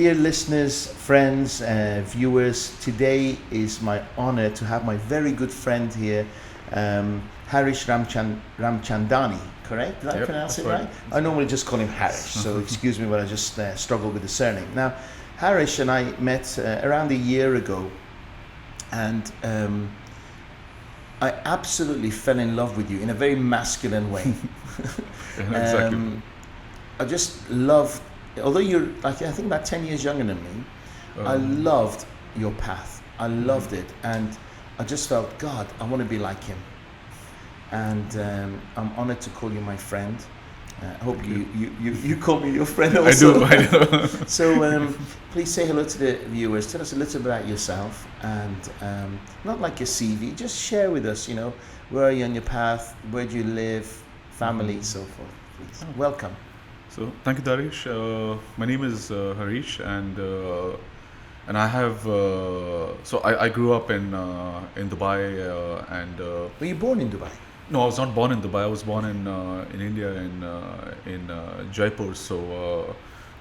Dear listeners, friends, viewers, today is my honor to have my very good friend here, Harish Ramchandani, correct? Did I pronounce it right? I normally just call him Harish, so excuse me when I just struggle with the surname. Now, Harish and I met around a year ago, and I absolutely fell in love with you in a very masculine way. Exactly. I just loved, although you're, I think about 10 years younger than me, I loved your path. I loved it. And I just felt, God, I want to be like him. And I'm honored to call you my friend. I hope you call me your friend also. I do. So please say hello to the viewers. Tell us a little bit about yourself, and not like your CV, just share with us, where are you on your path, where do you live, family, so forth. Please. Welcome. So thank you, Dariush. My name is Harish, and I have. So I grew up in Dubai, and. Were you born in Dubai? No, I was not born in Dubai. I was born in India, in Jaipur. So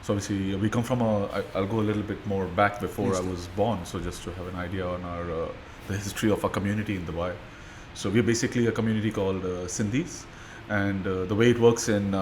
obviously we come from I'll go a little bit more back before I was born. So just to have an idea on the history of our community in Dubai. So we're basically a community called Sindhis. And the way it works in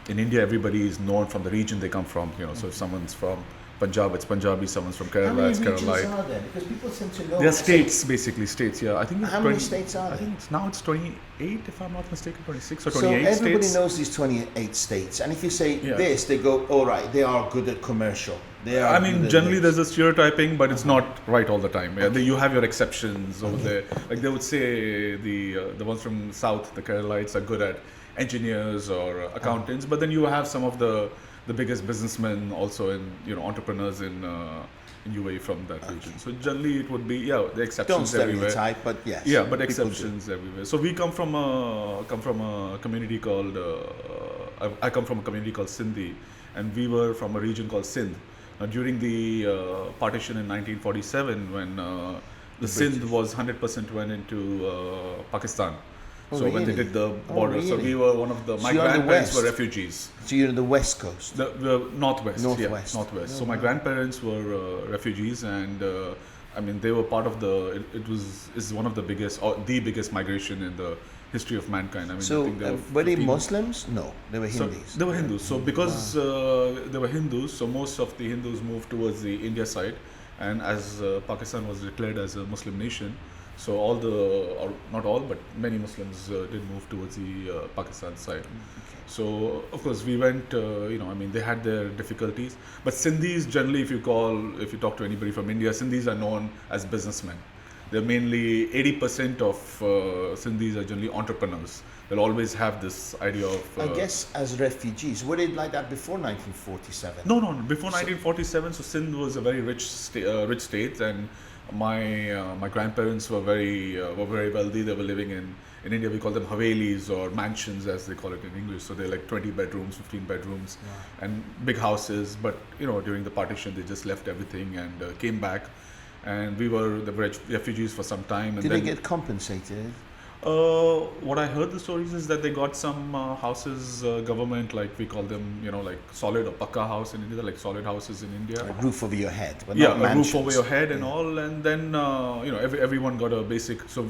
India, everybody is known from the region they come from. So if someone's from Punjab, it's Punjabi. Someone's from Kerala, it's Kerala. How many regions are there? Because people tend to know. They're states, basically states. Yeah, I think. How many states are there? I think it's 28, if I'm not mistaken, 26 or 28 states. So everybody states. knows these 28 states, and if you say this, they go, all right, they are good at commercial. I mean, generally there's a stereotyping, but it's not right all the time. Yeah, you have your exceptions over there. Like they would say the ones from south, the Keralites, are good at engineers or accountants, but then you have some of the biggest businessmen also in entrepreneurs in UAE from that region. So generally it would be the exceptions everywhere. Don't stereotype, but yes. Yeah, but exceptions everywhere. So we come from a community called I come from a community called Sindhi, and we were from a region called Sindh. Now, during the partition in 1947, when the Sindh was 100% went into Pakistan. So when they did the border, so we were one of my grandparents were refugees. So you're in the west coast? The northwest. Northwest. Northwest. So my grandparents were refugees, and I mean they were part of is one of the biggest or the biggest migration in the history of mankind. I mean, so I think were they Muslims? No, they were Hindus. So they were Hindus. So because they were Hindus, so most of the Hindus moved towards the India side, and as Pakistan was declared as a Muslim nation. So or not all, but many Muslims did move towards the Pakistan side. Okay. So of course we went. I mean they had their difficulties, but Sindhis generally, if you talk to anybody from India, Sindhis are known as businessmen. They're mainly 80% of Sindhis are generally entrepreneurs. They'll always have this idea of. I guess as refugees, were they like that before 1947? No. Before 1947, so Sindh was a very rich state, and my grandparents were very wealthy. They were living in India. We call them havelis or mansions, as they call it in English. So they're like 20 bedrooms, 15 bedrooms, and big houses. But during the partition, they just left everything and came back. And we were the refugees for some time. And Did they get compensated? What I heard the stories is that they got some houses, government, like we call them, like solid or pakka house in India, like solid houses in India. A roof over your head, but not mansions. A roof over your head and all. And then, everyone got a basic. So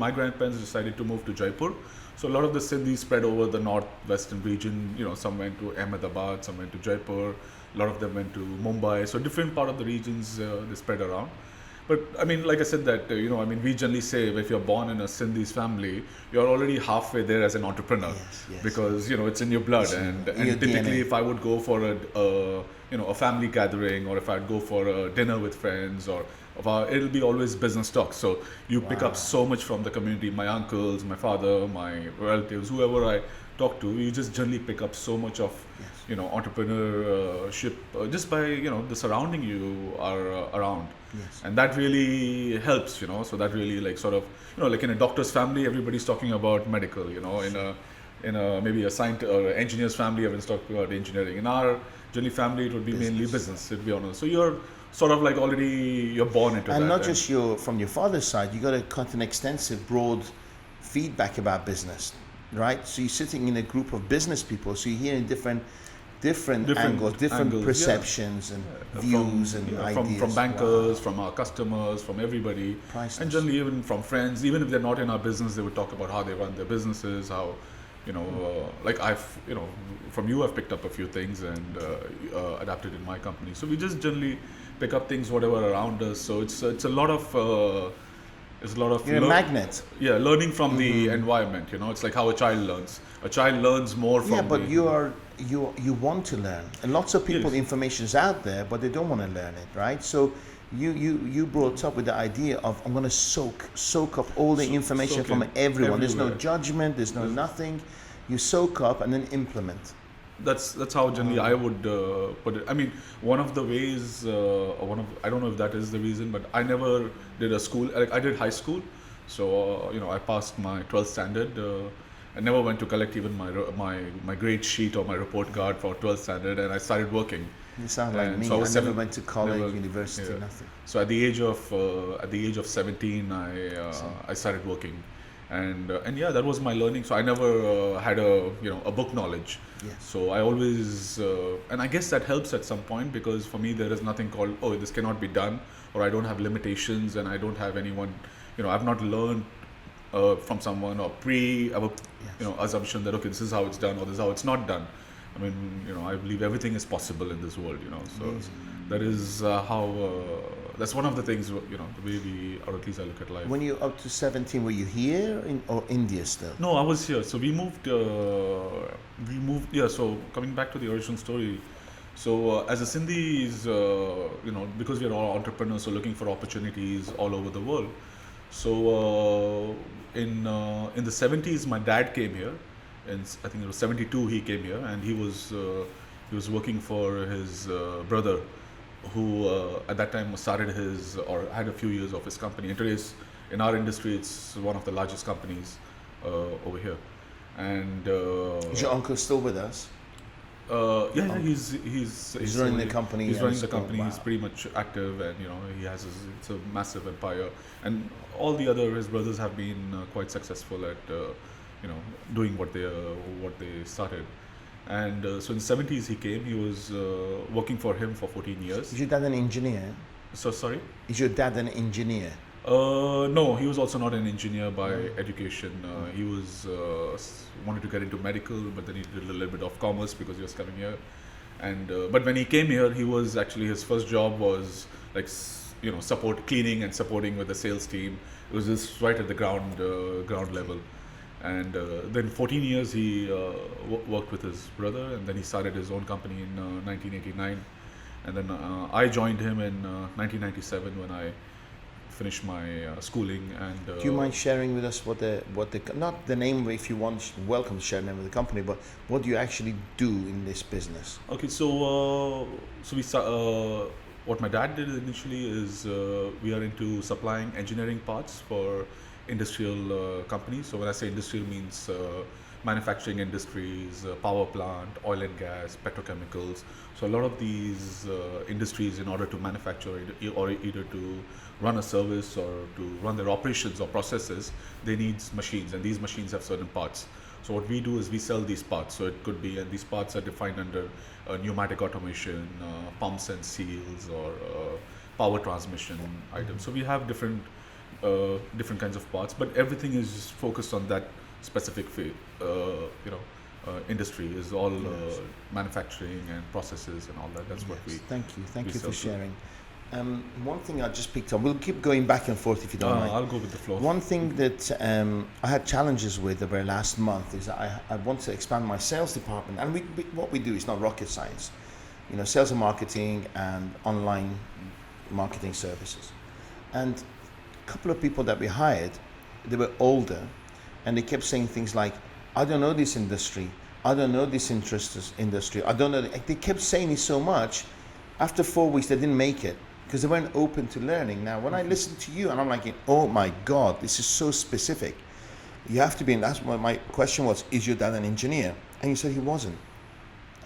my grandparents decided to move to Jaipur. So a lot of the Sindhis spread over the northwestern region. Some went to Ahmedabad, some went to Jaipur. A lot of them went to Mumbai. So different part of the regions they spread around. But I mean, like I said, that we generally say if you're born in a Sindhi's family, you're already halfway there as an entrepreneur, because it's in your blood. And typically, if I would go for a family gathering, or if I'd go for a dinner with friends, or it'll be always business talk. So you pick up so much from the community. My uncles, my father, my relatives, whoever I talk to, you just generally pick up so much of entrepreneurship just by the surrounding you are around. And that really helps, so that really like sort of, like in a doctor's family, everybody's talking about medical, in a maybe a scientist or engineer's family, everyone's talking about engineering. In our generally family, it would be mainly business, to be honest. So you're sort of like you're born into that. And not just from your father's side, you got an extensive, broad feedback about business, right? So you're sitting in a group of business people, so you're hearing different different angles, different perceptions and views and ideas. From bankers, from our customers, from everybody. Priceless. And generally even from friends, even if they're not in our business, they would talk about how they run their businesses, how, like from you I've picked up a few things and adapted in my company. So we just generally pick up things, whatever around us. So it's a lot of... You're a magnet. Yeah, learning from the environment. It's like how a child learns. A child learns more from. Yeah, but you want to learn, and lots of people, Yes. information is out there, but they don't want to learn it, right? So you brought up with the idea of I'm going to soak up all the information soak from in everyone. There's no everywhere. judgment. There's no nothing. You soak up and then implement. That's how generally I would put it. I mean, one of the ways, I don't know if that is the reason, but I never did a school. Like I did high school, so I passed my 12th standard. I never went to collect even my grade sheet or my report card for 12th standard, and I started working. You sound like And me. so I I was never seven- went to college, never- university, yeah. nothing. So at the age of 17, I started working, and yeah, that was my learning. So I never had a book knowledge. Yes. So I always, and I guess that helps at some point, because for me there is nothing called, oh, this cannot be done, or I don't have limitations, and I don't have anyone, I've not learned from someone or assumption that, okay, this is how it's done or this is how it's not done. I mean, I believe everything is possible in this world, so that is that's one of the things, the way we, or at least I look at life. When you up to 17, were you here or India still? No, I was here. So we moved. Yeah. So coming back to the original story. So as a Sindhis, because we are all entrepreneurs, so looking for opportunities all over the world. So in the 70s, my dad came here, and I think it was 72. He came here, and he was working for his brother, who at that time started had a few years of his company. And today, in our industry, it's one of the largest companies over here. And Is your uncle still with us? yeah, he's running the company. He's and running the still- company. wow. He's pretty much active, and he has it's a massive empire. And all his brothers have been quite successful at doing what they started. And so in the 70s he came. He was working for him for 14 years. Is your dad an engineer? So sorry. Is your dad an engineer? No, he was also not an engineer by education. He was wanted to get into medical, but then he did a little bit of commerce because he was coming here. And but when he came here, he was actually, his first job was like support, cleaning and supporting with the sales team. It was just right at the ground level. And then 14 years he worked with his brother, and then he started his own company in 1989. And then I joined him in 1997 when I finished my schooling. And Do you mind sharing with us what the not the name, if you want, welcome to share the name of the company, but what do you actually do in this business? Okay, so we what my dad did initially is we are into supplying engineering parts for industrial companies. So when I say industrial, means manufacturing industries, power plant, oil and gas, petrochemicals. So a lot of these industries, in order to manufacture or either to run a service or to run their operations or processes, they need machines, and these machines have certain parts. So what we do is we sell these parts. So it could be, and these parts are defined under pneumatic automation, pumps and seals, or power transmission items. So we have different kinds of parts, but everything is focused on that specific industry. Is all manufacturing and processes and all that. That's what we. Thank you sell for to. sharing. One thing I just picked up, we'll keep going back and forth if you don't mind. I'll go with the flow. One thing that I had challenges with the very last month is that I want to expand my sales department, and what we do is not rocket science, sales and marketing and online marketing services. And a couple of people that we hired, they were older, and they kept saying things like, I don't know this industry, I don't know this industry, I don't know. They kept saying it so much. After 4 weeks, they didn't make it because they weren't open to learning. Now, when I listen to you, and I'm like, oh my God, this is so specific. You have to be, and that's what my question was, is your dad an engineer? And you said he wasn't.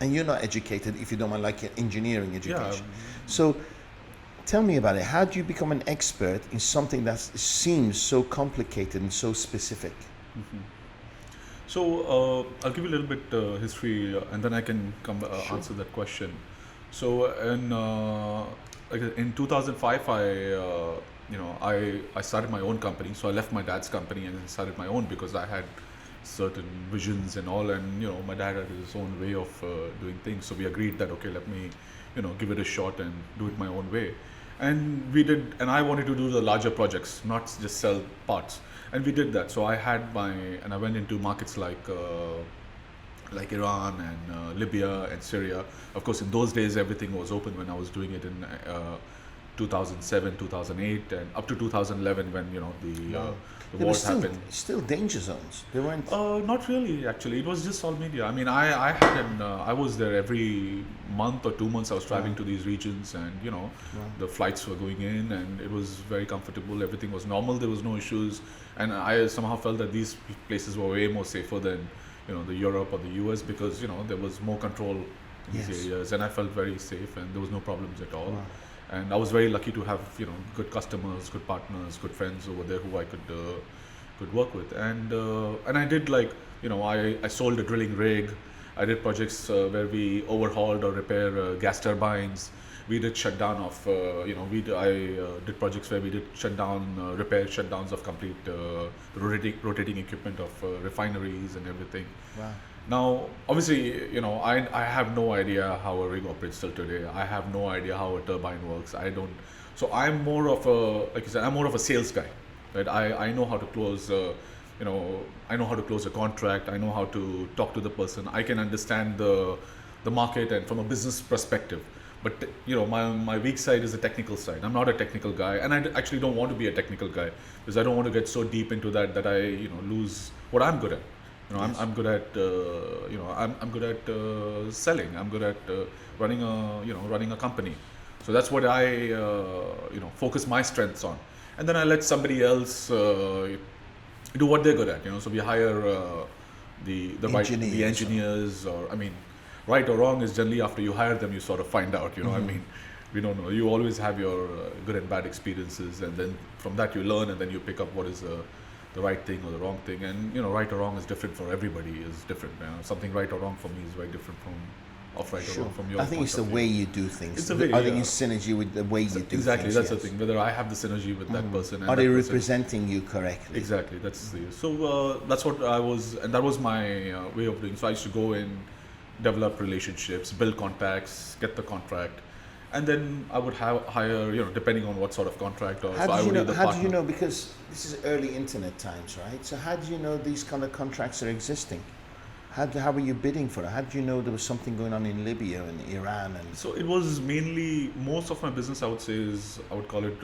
And you're not educated, if you don't mind, like engineering education. So tell me about it. How do you become an expert in something that seems so complicated and so specific? So I'll give you a little bit history, and then I can come Sure. answer that question. So in 2005, I started my own company. So I left my dad's company and started my own because I had certain visions and all, and my dad had his own way of doing things. So we agreed that okay, let me give it a shot and do it my own way. And we did, and I wanted to do the larger projects, not just sell parts, and we did that. So I went into markets like Iran and Libya and Syria. Of course, in those days everything was open when I was doing it in 2007, 2008, and up to 2011 when the There were wars happened. still danger zones. They weren't. Not really, actually. It was just all media. I mean, I was there every month or 2 months. I was traveling to these regions, and the flights were going in, and it was very comfortable. Everything was normal. There was no issues, and I somehow felt that these places were way more safer than the Europe or the US because there was more control in these Yes. areas, and I felt very safe, and there was no problems at all. Wow. And I was very lucky to have good customers, good partners, good friends over there who I could work with, and I did I sold a drilling rig. I did projects where we overhauled or repair gas turbines. We did shutdown of I did projects where we did repair shutdowns of complete rotating equipment of refineries and everything. Wow. Now, obviously, I have no idea how a rig operates till today. I have no idea how a turbine works. I don't. So I'm more of like you said, I'm more of a sales guy, right? I know how to close, I know how to close a contract. I know how to talk to the person. I can understand the market and from a business perspective. But my weak side is the technical side. I'm not a technical guy, and I actually don't want to be a technical guy because I don't want to get so deep into that I lose what I'm good at. Yes. I'm good at I'm good at selling. I'm good at running a company. So that's what I focus my strengths on, and then I let somebody else do what they're good at. So we hire the engineers, or I mean, right or wrong is generally after you hire them you sort of find out. I mean, we don't know. You always have your good and bad experiences, and then from that you learn, and then you pick up what is the right thing or the wrong thing. And right or wrong is different for everybody. Is different. Something right or wrong for me is very different from right or wrong from your. I think it's the way you do things. It's the way, I think it's synergy with the way you do exactly, things. that's yes. the thing. Whether I have the synergy with that person. And Are they that person, representing you correctly? exactly, that's the. So that's what I was, and that was my way of doing. So I used to go in, develop relationships, build contacts, get the contract, and then I would hire, depending on what sort of contract. Or How so I did would you know? be the How did you partner. know? Because this is early internet times, right? So how did you know these kind of contracts are existing? How were you bidding for it? How did you know there was something going on in Libya and Iran and? So it was mainly, most of my business, I would say, is, I would call it,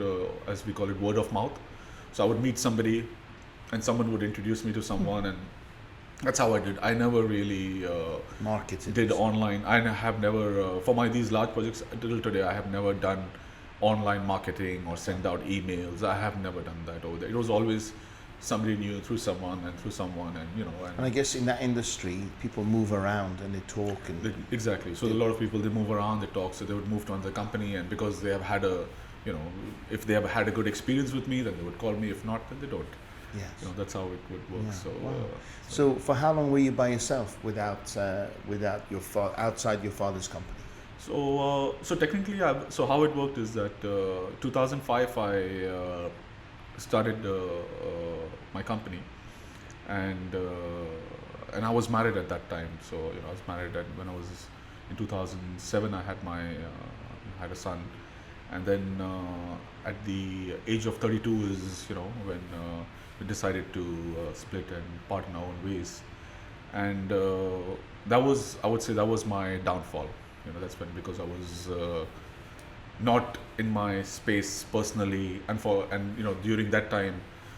as we call it, word of mouth. So I would meet somebody, and someone would introduce me to someone, and that's how I did. I never really Marketed. did online. I have never, for these large projects till today, I have never done online marketing or send out emails. I have never done that over there. It was always somebody knew through someone, and And I guess in that industry, people move around and they talk and. exactly. So a lot of people, they move around, they talk. So they would move to another company, and because they have had if they have had a good experience with me, then they would call me. If not, then they don't. Yes. That's how it would work. Yeah. So, Wow. so So for how long were you by yourself without your outside your father's company? so technically, so how it worked is that 2005 I started my company, and I was married at that time. So I was married when I was in 2007. I had a son, and then at the age of 32 is when we decided to split and part in our own ways, and that was, I would say, that was my downfall. That's when, because I was not in my space personally, and during that time,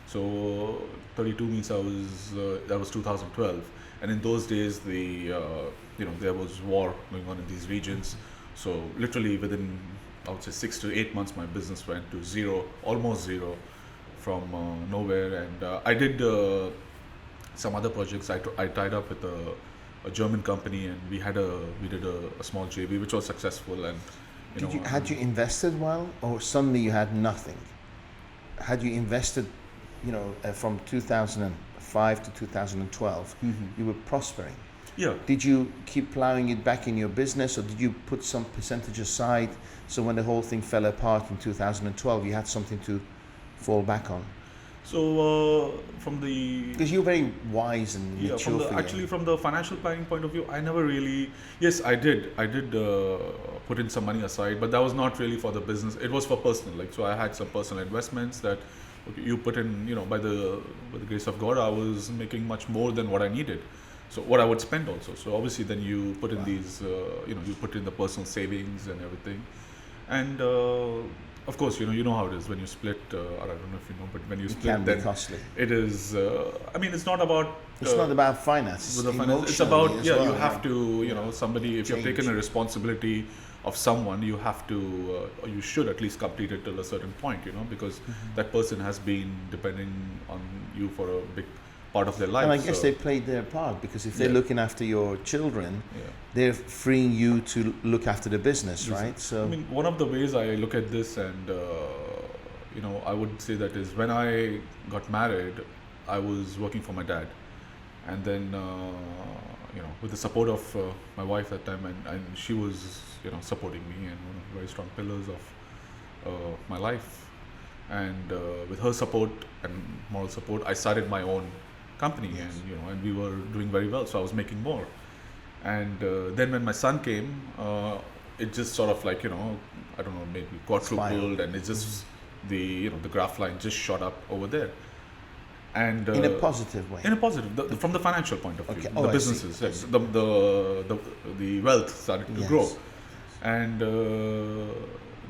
so 32 means that was 2012, and in those days there was war going on in these regions. So literally within, I would say, 6 to 8 months, my business went to zero, almost zero, from nowhere. And I did some other projects. I tied up with a German company, and we did a small JV, which was successful. And Had you invested well, or suddenly you had nothing? Had you invested from 2005 to 2012, you were prospering. Yeah. Did you keep plowing it back in your business, or did you put some percentage aside so when the whole thing fell apart in 2012, you had something to fall back on? So from the Because you're very wise and mature. From the financial planning point of view, I never really. Yes, I did put in some money aside, but that was not really for the business. It was for personal. Like, so I had some personal investments that you put in. By the grace of God, I was making much more than what I needed. So what I would spend also. So obviously, then you put in these. You put in the personal savings and everything, and. Of course, you know how it is when you split. I don't know if you know, but when you split, can be costly. It is. It's not about. It's not about finance. It's about well, you have to. Somebody. If you've taken a responsibility of someone, you have to. Or you should at least complete it till a certain point. Because that person has been depending on you for a big part of their life. And I guess they played their part, because if they're looking after your children, they're freeing you to look after the business, right? So one of the ways I look at this, and I would say that is when I got married, I was working for my dad, and then with the support of my wife at the time, and she was supporting me, and one of the very strong pillars of my life, and with her support and moral support, I started my own company, and we were doing very well, so I was making more. And then when my son came, it just sort of like I don't know, maybe quadrupled, and it just the graph line just shot up over there. And in a positive way. In a positive, from the financial point of view, Oh, the businesses, yes, the wealth started to grow, and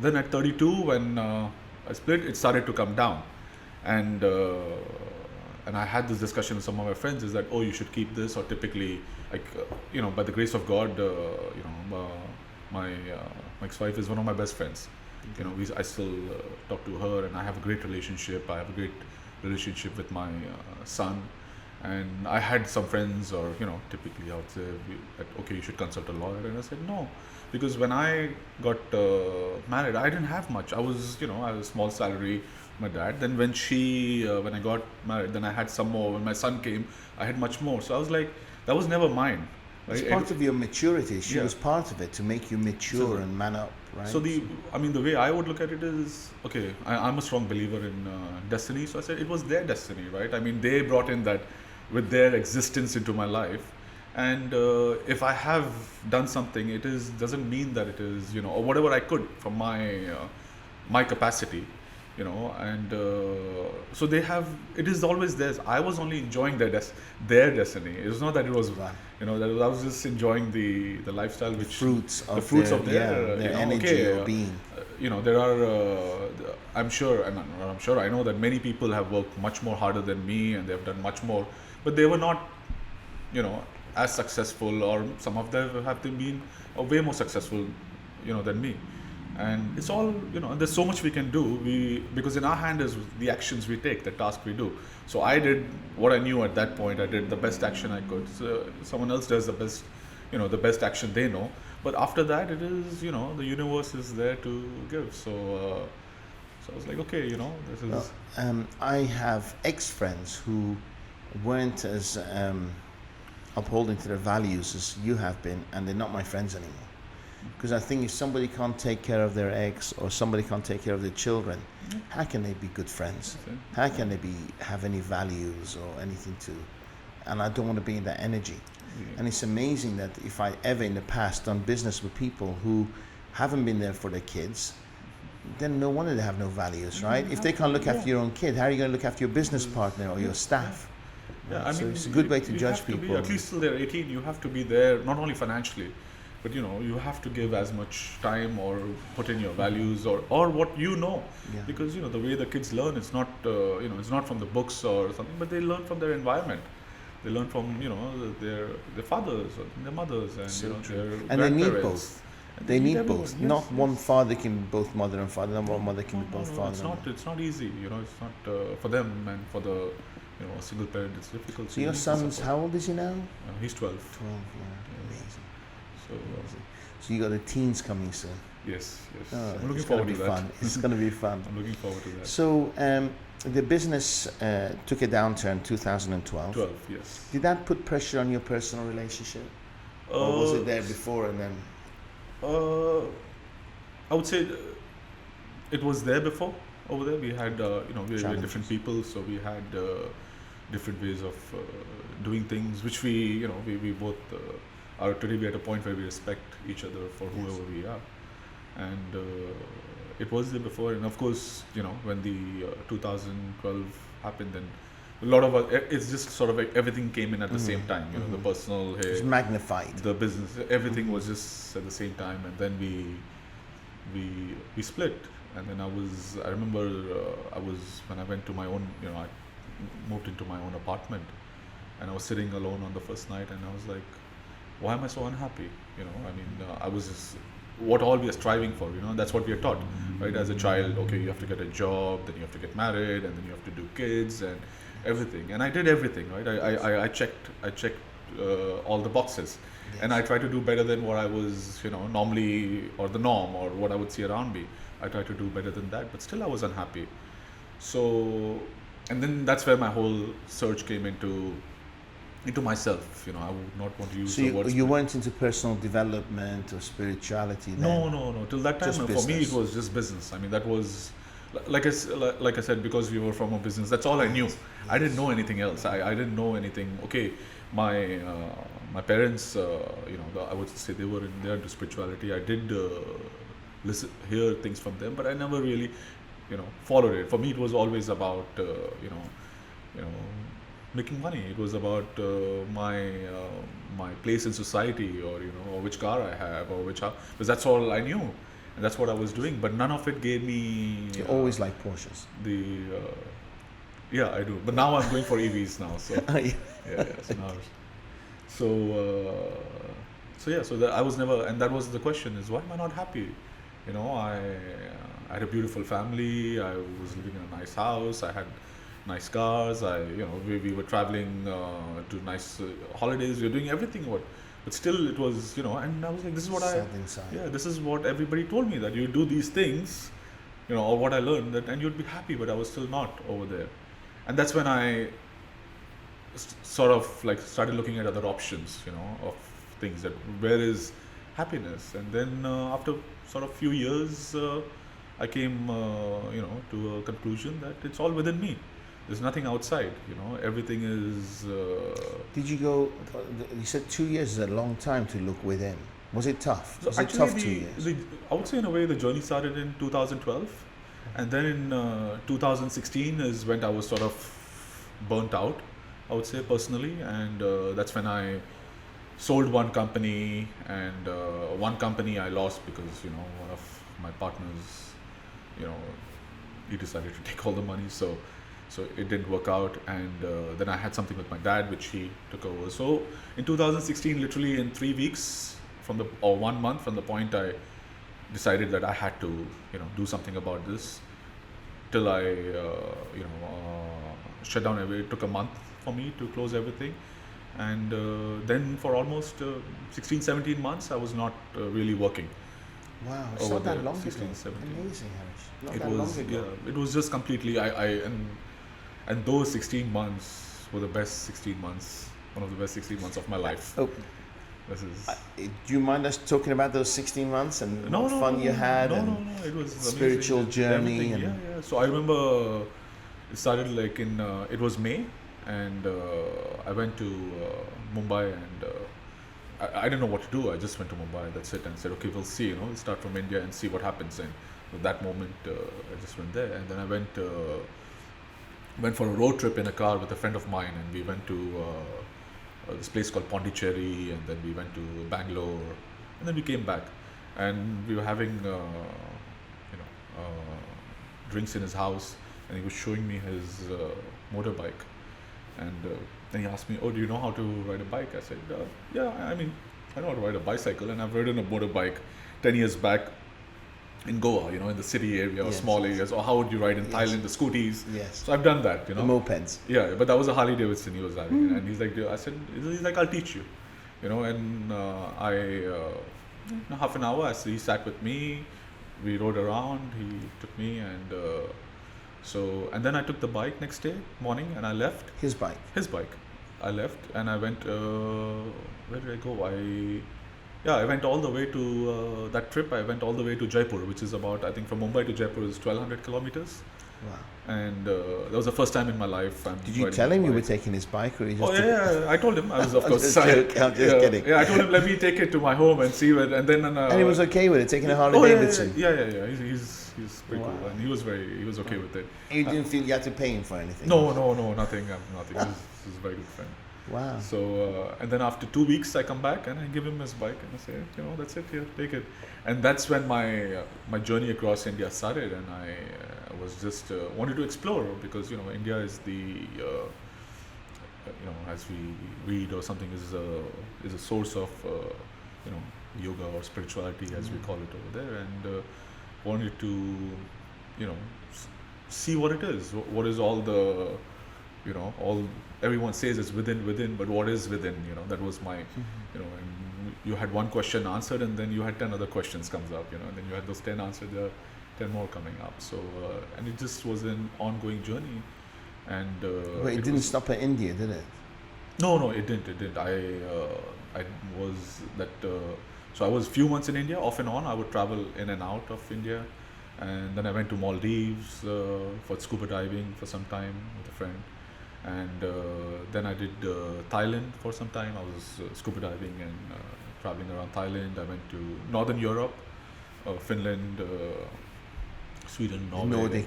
then at 32, when I split, it started to come down, and I had this discussion with some of my friends, is that, oh, you should keep this, or typically, like, by the grace of God, my ex-wife is one of my best friends. I still talk to her, and I have a great relationship. I have a great relationship with my son. And I had some friends, or, typically I would say, okay, you should consult a lawyer. And I said, no, because when I got married, I didn't have much. I was, I had a small salary, my dad. Then when I got married, then I had some more. When my son came, I had much more. So I was like, that was never mine. Right? It's part of your maturity. She was part of it to make you mature and man up, right? So the way I would look at it is, okay, I'm a strong believer in destiny. So I said it was their destiny, right? They brought in that with their existence into my life. And if I have done something, doesn't mean that it is, or whatever I could from my capacity. And so it is always theirs. I was only enjoying their destiny. It was not that it was, that I was just enjoying the lifestyle, which fruits of their energy or being. There are, I'm sure, I know that many people have worked much more harder than me, and they've done much more, but they were not, as successful, or some of them have been way more successful, than me. And it's all, there's so much we can do. Because in our hand is the actions we take, the task we do. So I did what I knew at that point. I did the best action I could. So someone else does the best, the best action they know. But after that, it is, the universe is there to give. So I was like, okay, this is. Well, I have ex-friends who weren't as upholding to their values as you have been, and they're not my friends anymore. Because I think if somebody can't take care of their ex, or somebody can't take care of their children, how can they be good friends? How can they have any values or anything to? And I don't want to be in that energy. And it's amazing that if I ever in the past done business with people who haven't been there for their kids, then no wonder they have no values, right? If they can't look after your own kid, how are you going to look after your business partner or your staff? Yeah, so it's a good way to judge people. At least till they're 18, you have to be there, not only financially, but you have to give as much time, or put in your values, or what because the way the kids learn, it's not it's not from the books or something, but they learn from their environment. They learn from their fathers or their mothers, and their they need both. They need both. Yes, not one father can be both mother and father, not one mother can be both father. It's not easy. It's not for them, and for the a single parent, it's difficult. So your son's, how old is he now? He's 12. 12, yeah. Amazing. So you got the teens coming soon. Yes. Oh, I'm looking forward to that. It's going to be fun. I'm looking forward to that. So The business took a downturn 2012. 12, yes. Did that put pressure on your personal relationship? Or was it there before and then? I would say it was there before. Over there, we had we were different people, so we had different ways of doing things, which we both are today. We're at a point where we respect each other for whoever we are, and it was there before. And of course, when the 2012 happened, then a lot of it's just sort of like everything came in at the same time. The personal, it was magnified. The business, everything was just at the same time, and then we split. And then I remember when I went to my own, I moved into my own apartment, and I was sitting alone on the first night, and I was like, why am I so unhappy? I was just, what all we are striving for, that's what we are taught, right? As a child, okay, you have to get a job, then you have to get married, and then you have to do kids and everything. And I did everything, right? I checked all the boxes, and I tried to do better than what I was, normally, or the norm, or what I would see around me. I tried to do better than that, but still I was unhappy. So, and then that's where my whole search came into myself. I would not want to use the word. So you went into personal development or spirituality then? No. Till that time, for me, it was just business. That was, like I said, because we were from a business, that's all I knew. Yes. I didn't know anything else. I didn't know anything. Okay, my parents, I would say they were into spirituality. I did hear things from them, but I never really, followed it. For me, it was always about, making money. It was about my place in society, or which car I have, or which house, because that's all I knew, and that's what I was doing. But none of it gave me. You always like Porsches. Yeah, I do. But now I'm going for EVs now. So So that I was never, and that was the question: is why am I not happy? I had a beautiful family. I was living in a nice house. I had nice cars. We were traveling to nice holidays. We were doing everything. But still, it was, and I was like, this is what this is what everybody told me, that you do these things, or what I learned, and you'd be happy. But I was still not over there, and that's when I sort of like started looking at other options, of things, that where is happiness. And then after sort of few years, I came to a conclusion that it's all within me. There's nothing outside, everything is. Did you go? You said 2 years is a long time to look within. Was it tough? Was it tough 2 years? I would say in a way the journey started in 2012, and then in 2016 is when I was sort of burnt out, I would say, personally, and that's when I sold one company, and one company I lost because one of my partners, he decided to take all the money, so it didn't work out. And then I had something with my dad, which he took over. So in 2016, literally in 3 weeks or 1 month from the point I decided that I had to do something about this, till I shut down everything. It took a month for me to close everything. And then for almost 16, 17 months, I was not really working. Wow, it's not that long ago. Amazing, Harish. It was just completely, and those 16 months were the best 16 months, one of the best 16 months of my life. Oh. Do you mind us talking about those 16 months and what fun you had? No, it was spiritual amazing. Journey. And yeah. So I remember it started like in, it was May, and I went to Mumbai, and I didn't know what to do. I just went to Mumbai, that's it, and said, okay, we'll see, we'll start from India and see what happens. And at that moment, I just went there, and then I went for a road trip in a car with a friend of mine, and we went to this place called Pondicherry, and then we went to Bangalore, and then we came back, and we were having drinks in his house, and he was showing me his motorbike, and then he asked me, oh, do you know how to ride a bike? I said, yeah, I know how to ride a bicycle, and I've ridden a motorbike 10 years back in Goa, in the city area or small areas, or how would you ride in Thailand, the scooties. Yes. So I've done that, The mopeds. Yeah, but that was a Harley Davidson he was having, and he's like, he's like, I'll teach you, and half an hour, he sat with me, we rode around, he took me, and So, and then I took the bike next day morning and I left. His bike. His bike. I left and I went, where did I go? I went all the way to, that trip I went all the way to Jaipur, which is about, I think from Mumbai to Jaipur is 1200 kilometers. Wow. And that was the first time in my life. Did you tell him you were taking his bike, or you just? Oh yeah, I told him. I was of I'm course. just kidding. Yeah, I told him let me take it to my home and see it, and then. And he was okay with it, taking a Harley Davidson. Yeah. He's pretty cool, and he was okay with it. You didn't feel you had to pay him for anything? No, nothing. He's a very good friend. Wow. So and then after 2 weeks, I come back and I give him his bike and I say, that's it. Here, take it. And that's when my journey across India started, and I was just wanted to explore, because India is the as we read or something is a source of yoga or spirituality, as we call it over there, and wanted to see what it is. What is all the all everyone says is within, but what is within? That was my and you had one question answered, and then you had 10 other questions comes up, and then you had those 10 answered, there are 10 more coming up. So and it just was an ongoing journey, and but it didn't stop at India, did it? No, it didn't. I was that. So I was a few months in India, off and on. I would travel in and out of India, and then I went to Maldives for scuba diving for some time with a friend, and then I did Thailand for some time. I was scuba diving and traveling around Thailand. I went to Northern Europe, Finland, Sweden, Norway,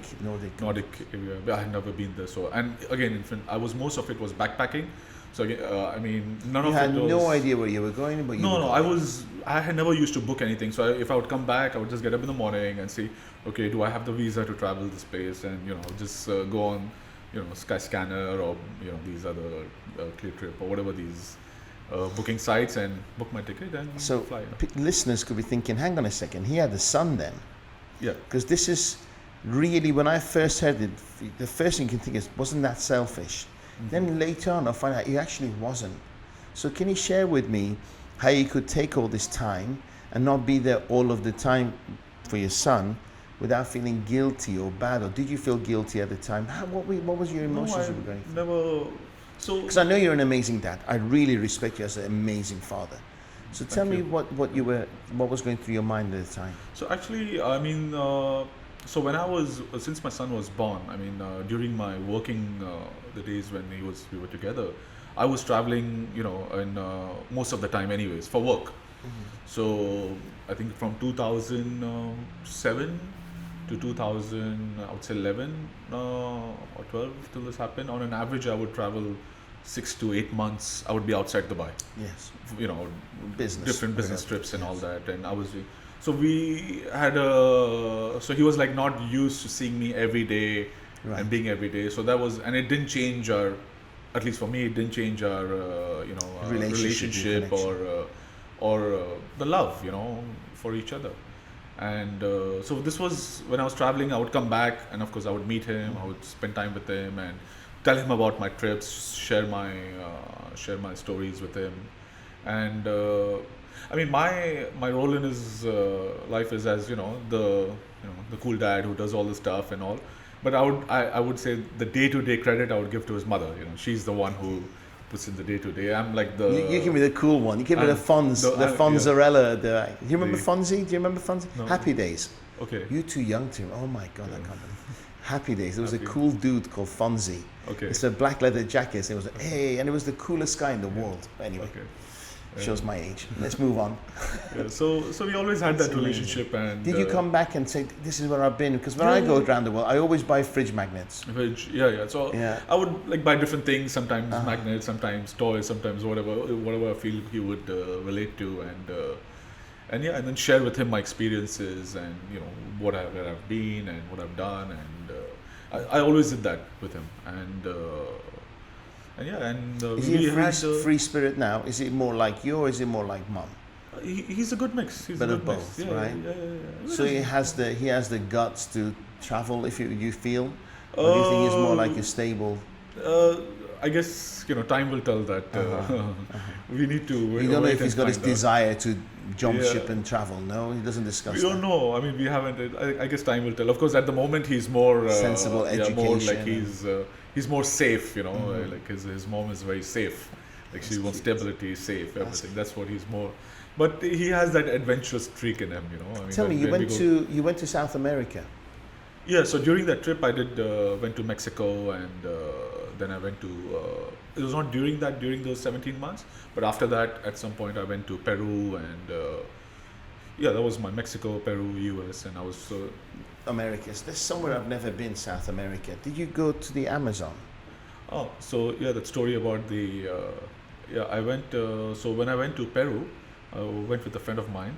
Nordic area. But I had never been there. So, and again in Finland, most of it was backpacking. So none of it was. You had no idea where you were going, but I had never used to book anything. So if I would come back, I would just get up in the morning and see, okay, do I have the visa to travel this place, and just go on, Skyscanner or these other ClearTrip or whatever these booking sites, and book my ticket and fly. Listeners could be thinking, hang on a second, he had a son then. Yeah. Because this is really, when I first heard it, the first thing you can think is, wasn't that selfish? Then later on I find out it actually wasn't. So can you share with me how you could take all this time and not be there all of the time for your son without feeling guilty or bad? Or did you feel guilty at the time? What was your emotions you were going through? Never. So because I know you're an amazing dad. I really respect you as an amazing father. So tell me what was going through your mind at the time. So actually, so when since my son was born, during my working, the days when we were together, I was traveling, and most of the time anyways, for work. So I think from 2007 to 2011 or 12 till this happened, on an average I would travel 6 to 8 months. I would be outside Dubai. Yes. Different business trips and all that, and I was. So we had so he was like not used to seeing me every day and being every day. So that was, and it didn't change at least for me, it didn't change our, relationship or the love, for each other. And so this was when I was traveling. I would come back, and of course I would meet him. I would spend time with him and tell him about my trips, share my stories with him, and. My role in his life is as the cool dad who does all the stuff and all, but I would say the day-to-day credit I would give to his mother. She's the one who puts in the day-to-day. I'm like the. You give me the cool one. You give me the Fonzarella. Do you remember Fonzie? Do you remember Fonzie? No. Happy Days. Okay. You're too young to. Oh my God, I can't believe. Happy Days. There was a cool dude called Fonzie. Okay. It's a black leather jacket. And it was and it was the coolest guy in the world. Anyway. Okay. Shows my age. Let's move on. So we always had that relationship. And did you come back and say, this is where I've been? Because when I go around the world, I always buy fridge magnets. So I would buy different things, sometimes magnets, sometimes toys, sometimes whatever I feel he would relate to, and then share with him my experiences and where I've been and what I've done, and I always did that with him, and is he a free spirit now? Is it more like you, or is it more like mum? He's a good mix. He's but a of good both, mix. Right? Yeah. So he has the guts to travel. If you feel, or do you think he's more like a stable? I guess time will tell that. We need to. You don't know if he's got his out. desire to jump ship and travel. No, he doesn't discuss. We don't know. I mean, we haven't. I guess time will tell. Of course, at the moment he's more sensible education. More like he's more safe. Like his mom is very safe. Like she wants stability, safe, everything. That's what he's more. But he has that adventurous streak in him. I mean, tell me, you went to South America. Yeah. So during that trip, I went to Mexico, and then I went to. It was not during those 17 months, but after that, at some point, I went to Peru, and that was my Mexico, Peru, US, and I was. Americas. There's somewhere I've never been. South America. Did you go to the Amazon? Oh, so that story about the. I went. So when I went to Peru, I went with a friend of mine,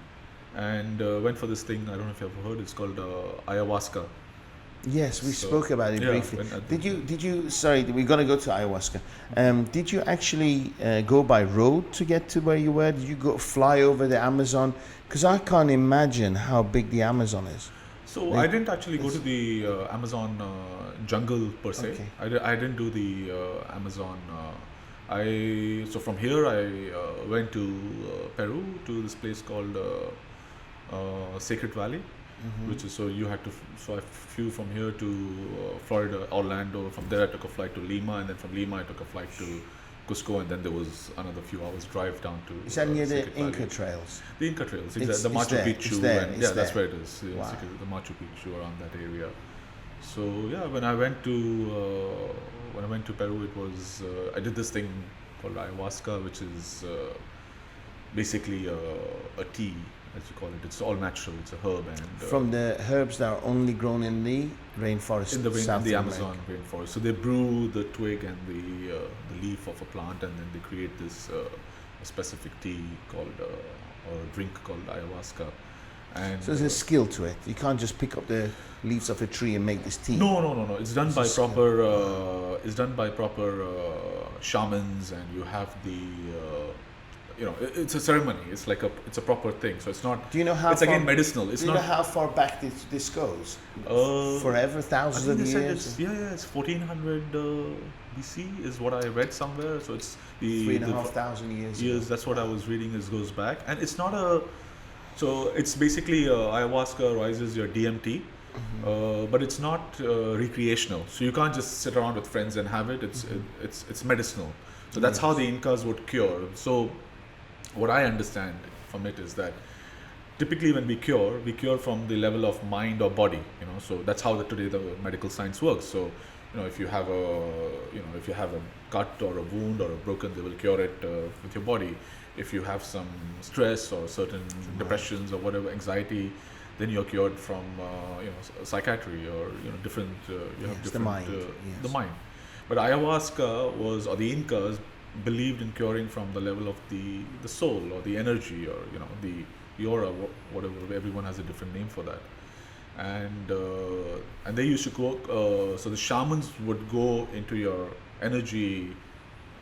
and went for this thing. I don't know if you've ever heard. It's called ayahuasca. Yes, we spoke about it briefly. Did you? Sorry, we're going to go to ayahuasca. Did you actually go by road to get to where you were? Did you fly over the Amazon? Because I can't imagine how big the Amazon is. So I didn't actually go to the Amazon jungle per se. Okay. I didn't do the Amazon. So from here I went to Peru, to this place called Sacred Valley. Which is, so you had to, so I flew from here to Florida, Orlando. From there I took a flight to Lima, and then from Lima I took a flight to Cusco, and then there was another few hours drive down to. Is that near the Inca Trails? The Inca Trails, exactly. The Machu Picchu, that's where it is. The Machu Picchu, around that area. So when I went to Peru, it was I did this thing called ayahuasca, which is basically a tea, as you call it. It's all natural. It's a herb, and from the herbs that are only grown in the rainforest, in the Amazon rainforest. So they brew the twig and the leaf of a plant, and then they create this a specific tea called or a drink called ayahuasca. And so there's a skill to it. You can't just pick up the leaves of a tree and make this tea. No. It's done by proper. It's done by proper shamans, and you have the. It's a ceremony. It's like it's a proper thing. So it's not. Do you know how? It's again medicinal. Do you know how far back this goes? Forever, thousands of years. It's 1400 BC is what I read somewhere. So it's the 3,500 years. Years. That's what I was reading. Goes back, and it's not a. So it's basically ayahuasca rises your DMT, but it's not recreational. So you can't just sit around with friends and have it. It's medicinal. So that's how the Incas would cure. So what I understand from it is that typically when we cure from the level of mind or body. So that's how today the medical science works. So if you have a cut or a wound or a broken, they will cure it with your body. If you have some stress or certain depressions or whatever, anxiety, then you're cured from psychiatry or different. You have different the mind. The mind. But ayahuasca or the Incas believed in curing from the level of the soul or the energy or the aura, whatever. Everyone has a different name for that. And they used to go. So the shamans would go into your energy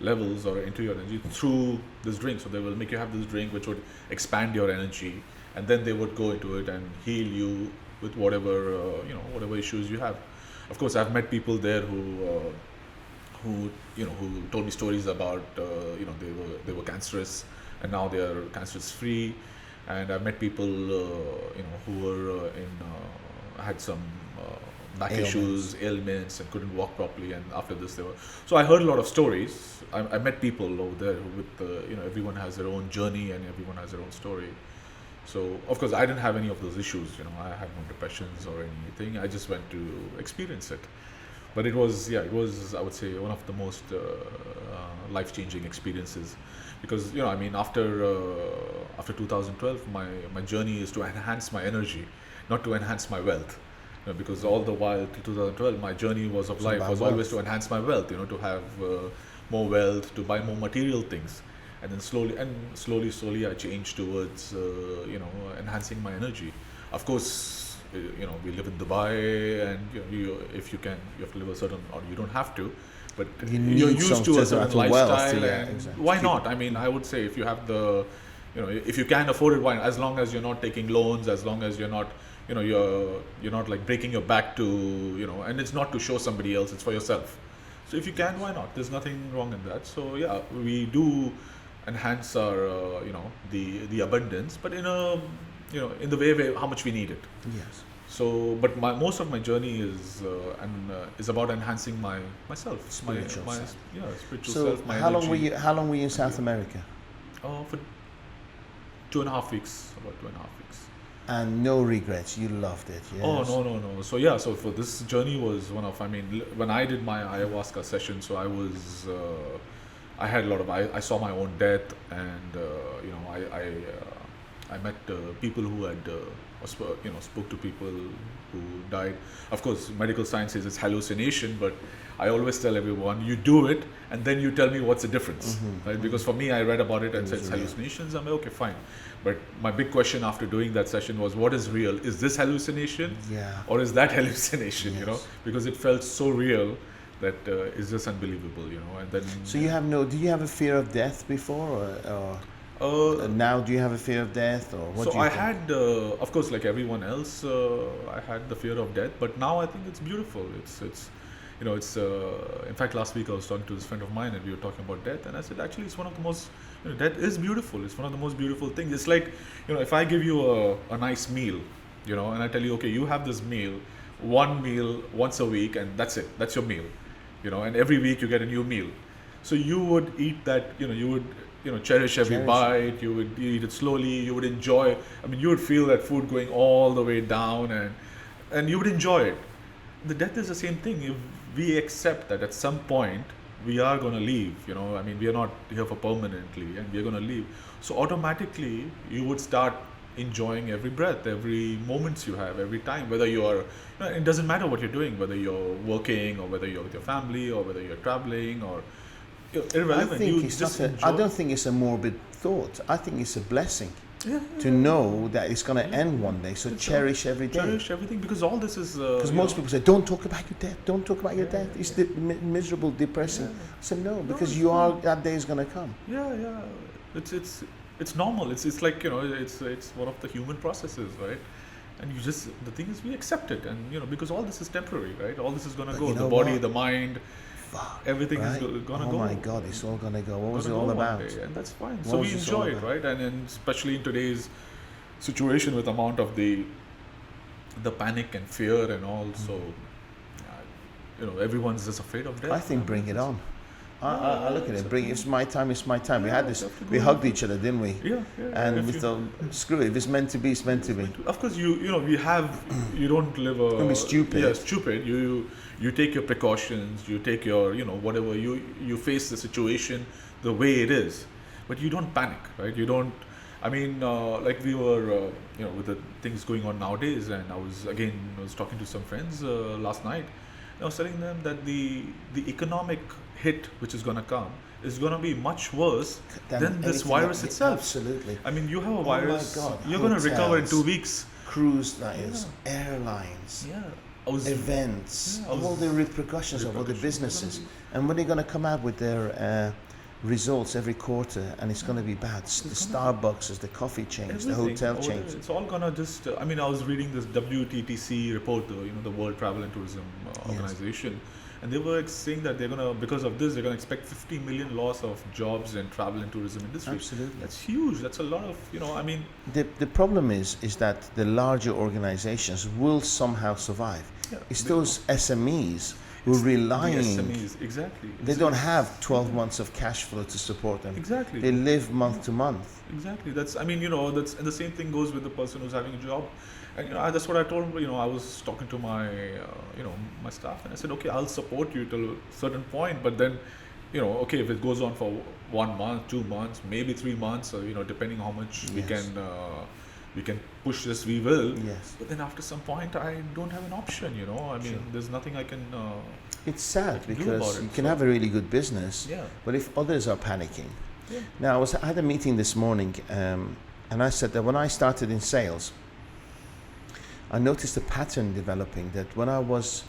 levels or into your energy through this drink. So they will make you have this drink which would expand your energy, and then they would go into it and heal you with whatever issues you have. Of course, I've met people there who told me stories about they were cancerous and now they are cancerous free, and I've met people who were had some back ailments and couldn't walk properly, and after this they were. So I heard a lot of stories. I met people over there with everyone has their own journey and everyone has their own story. So of course I didn't have any of those issues. I had no depressions or anything. I just went to experience it. But it was I would say one of the most life-changing experiences, because after 2012 my journey is to enhance my energy, not to enhance my wealth. Because all the while till 2012 my journey was always to enhance my wealth, to have more wealth, to buy more material things, and then slowly I changed towards enhancing my energy. Of course, we live in Dubai, and if you have to live a certain, or you don't have to, but you're used to a certain lifestyle. Exactly. Why not? I mean, I would say if you have if you can afford it, why not? As long as you're not taking loans, as long as you're not, you're not like breaking your back to, and it's not to show somebody else, it's for yourself. So if you can, why not? There's nothing wrong in that. So yeah, we do enhance our the abundance, but in a in the way how much we need it. Yes. So, but most of my journey is about enhancing myself, Spiritual my self. spiritual So self. My how long energy. how long were you in South America? For 2.5 weeks, about 2.5 weeks. And no regrets. You loved it. Yes. Oh no. So yeah, so for this journey was one of, I mean, when I did my ayahuasca session, so I had a lot of, I saw my own death, and I met people who had spoke to people who died. Of course, medical science says it's hallucination, but I always tell everyone, you do it and then you tell me what's the difference, right? Because for me, I read about it and said it's hallucinations. I'm like, okay, fine. But my big question after doing that session was, what is real? Is this hallucination? Yeah. Or is that hallucination? Yes. Because it felt so real that it's just unbelievable, And then. So do you have a fear of death before, or now do you have a fear of death, or what? So do you I think? had, of course, like everyone else, I had the fear of death, but now I think it's beautiful. It's in fact, last week I was talking to this friend of mine and we were talking about death, and I said, actually, it's one of the most, death is beautiful. It's one of the most beautiful things. It's like, if I give you a nice meal, and I tell you, okay, you have this meal, one meal once a week, and that's it. That's your meal, and every week you get a new meal. So you would eat that, you would, cherish every bite. You would eat it slowly. You would enjoy. I mean, you would feel that food going all the way down, and you would enjoy it. The death is the same thing. If we accept that at some point we are going to leave, I mean, we are not here for permanently, and we are going to leave. So automatically, you would start enjoying every breath, every moments you have, every time. Whether you are, it doesn't matter what you're doing. Whether you're working, or whether you're with your family, or whether you're traveling, or irrelevant. I don't think it's a morbid thought. I think it's a blessing to know that it's going to end one day. So cherish every day. Cherish everything, because all this is. Because most people say, "Don't talk about your death. Don't talk about your death. It's miserable, depressing." I said, "No, because that day is going to come." Yeah. It's normal. It's like it's one of the human processes, right? And the thing is, we accept it, and because all this is temporary, right? All this is going to go. The body, the mind. Everything is going to go. Oh my God, it's all going to go. What was it all about? And that's fine. So we enjoy it, right? And especially in today's situation with amount of the panic and fear and all. So, everyone's just afraid of death. I think bring it on. I look at it. It's my time. It's my time. We had this. We hugged each other, didn't we? Yeah. And we thought, screw it. If it's meant to be, it's meant to be. Of course, you don't live a. Don't be stupid. Yeah, stupid. You take your precautions. You take your whatever. You face the situation the way it is, but you don't panic, right? You don't. I mean, like we were, with the things going on nowadays, and I was talking to some friends last night. I was telling them that the economic hit which is going to come is going to be much worse than this virus itself. Absolutely. I mean, you have a virus. Oh my God. You're going to recover in 2 weeks. Cruise lines, airlines, events, all the repercussions of all the businesses. And when they're going to come out with their results every quarter, and it's going to be bad. The Starbucks, the coffee chains, the hotel chains. It's all going to just. I mean, I was reading this WTTC report, the World Travel and Tourism Organization, and they were saying that they're going to, because of this, they're going to expect 50 million loss of jobs in travel and tourism industry. Absolutely, that's huge. That's a lot of. I mean, the problem is that the larger organizations will somehow survive. It's those SMEs. Who are relying. The SMEs, exactly. They don't have 12 months of cash flow to support them. Exactly. They live month to month. Exactly. That's. I mean, that's, and the same thing goes with the person who's having a job. And that's what I told him. I was talking to my, my staff, and I said, okay, I'll support you till a certain point, but then, okay, if it goes on for 1 month, 2 months, maybe 3 months, or depending how much we can push this, we will. Yes. But then after some point, I don't have an option, I mean, there's nothing I can. It's sad because you can have a really good business, but if others are panicking. Yeah. Now, I had a meeting this morning, and I said that when I started in sales, I noticed a pattern developing that when I was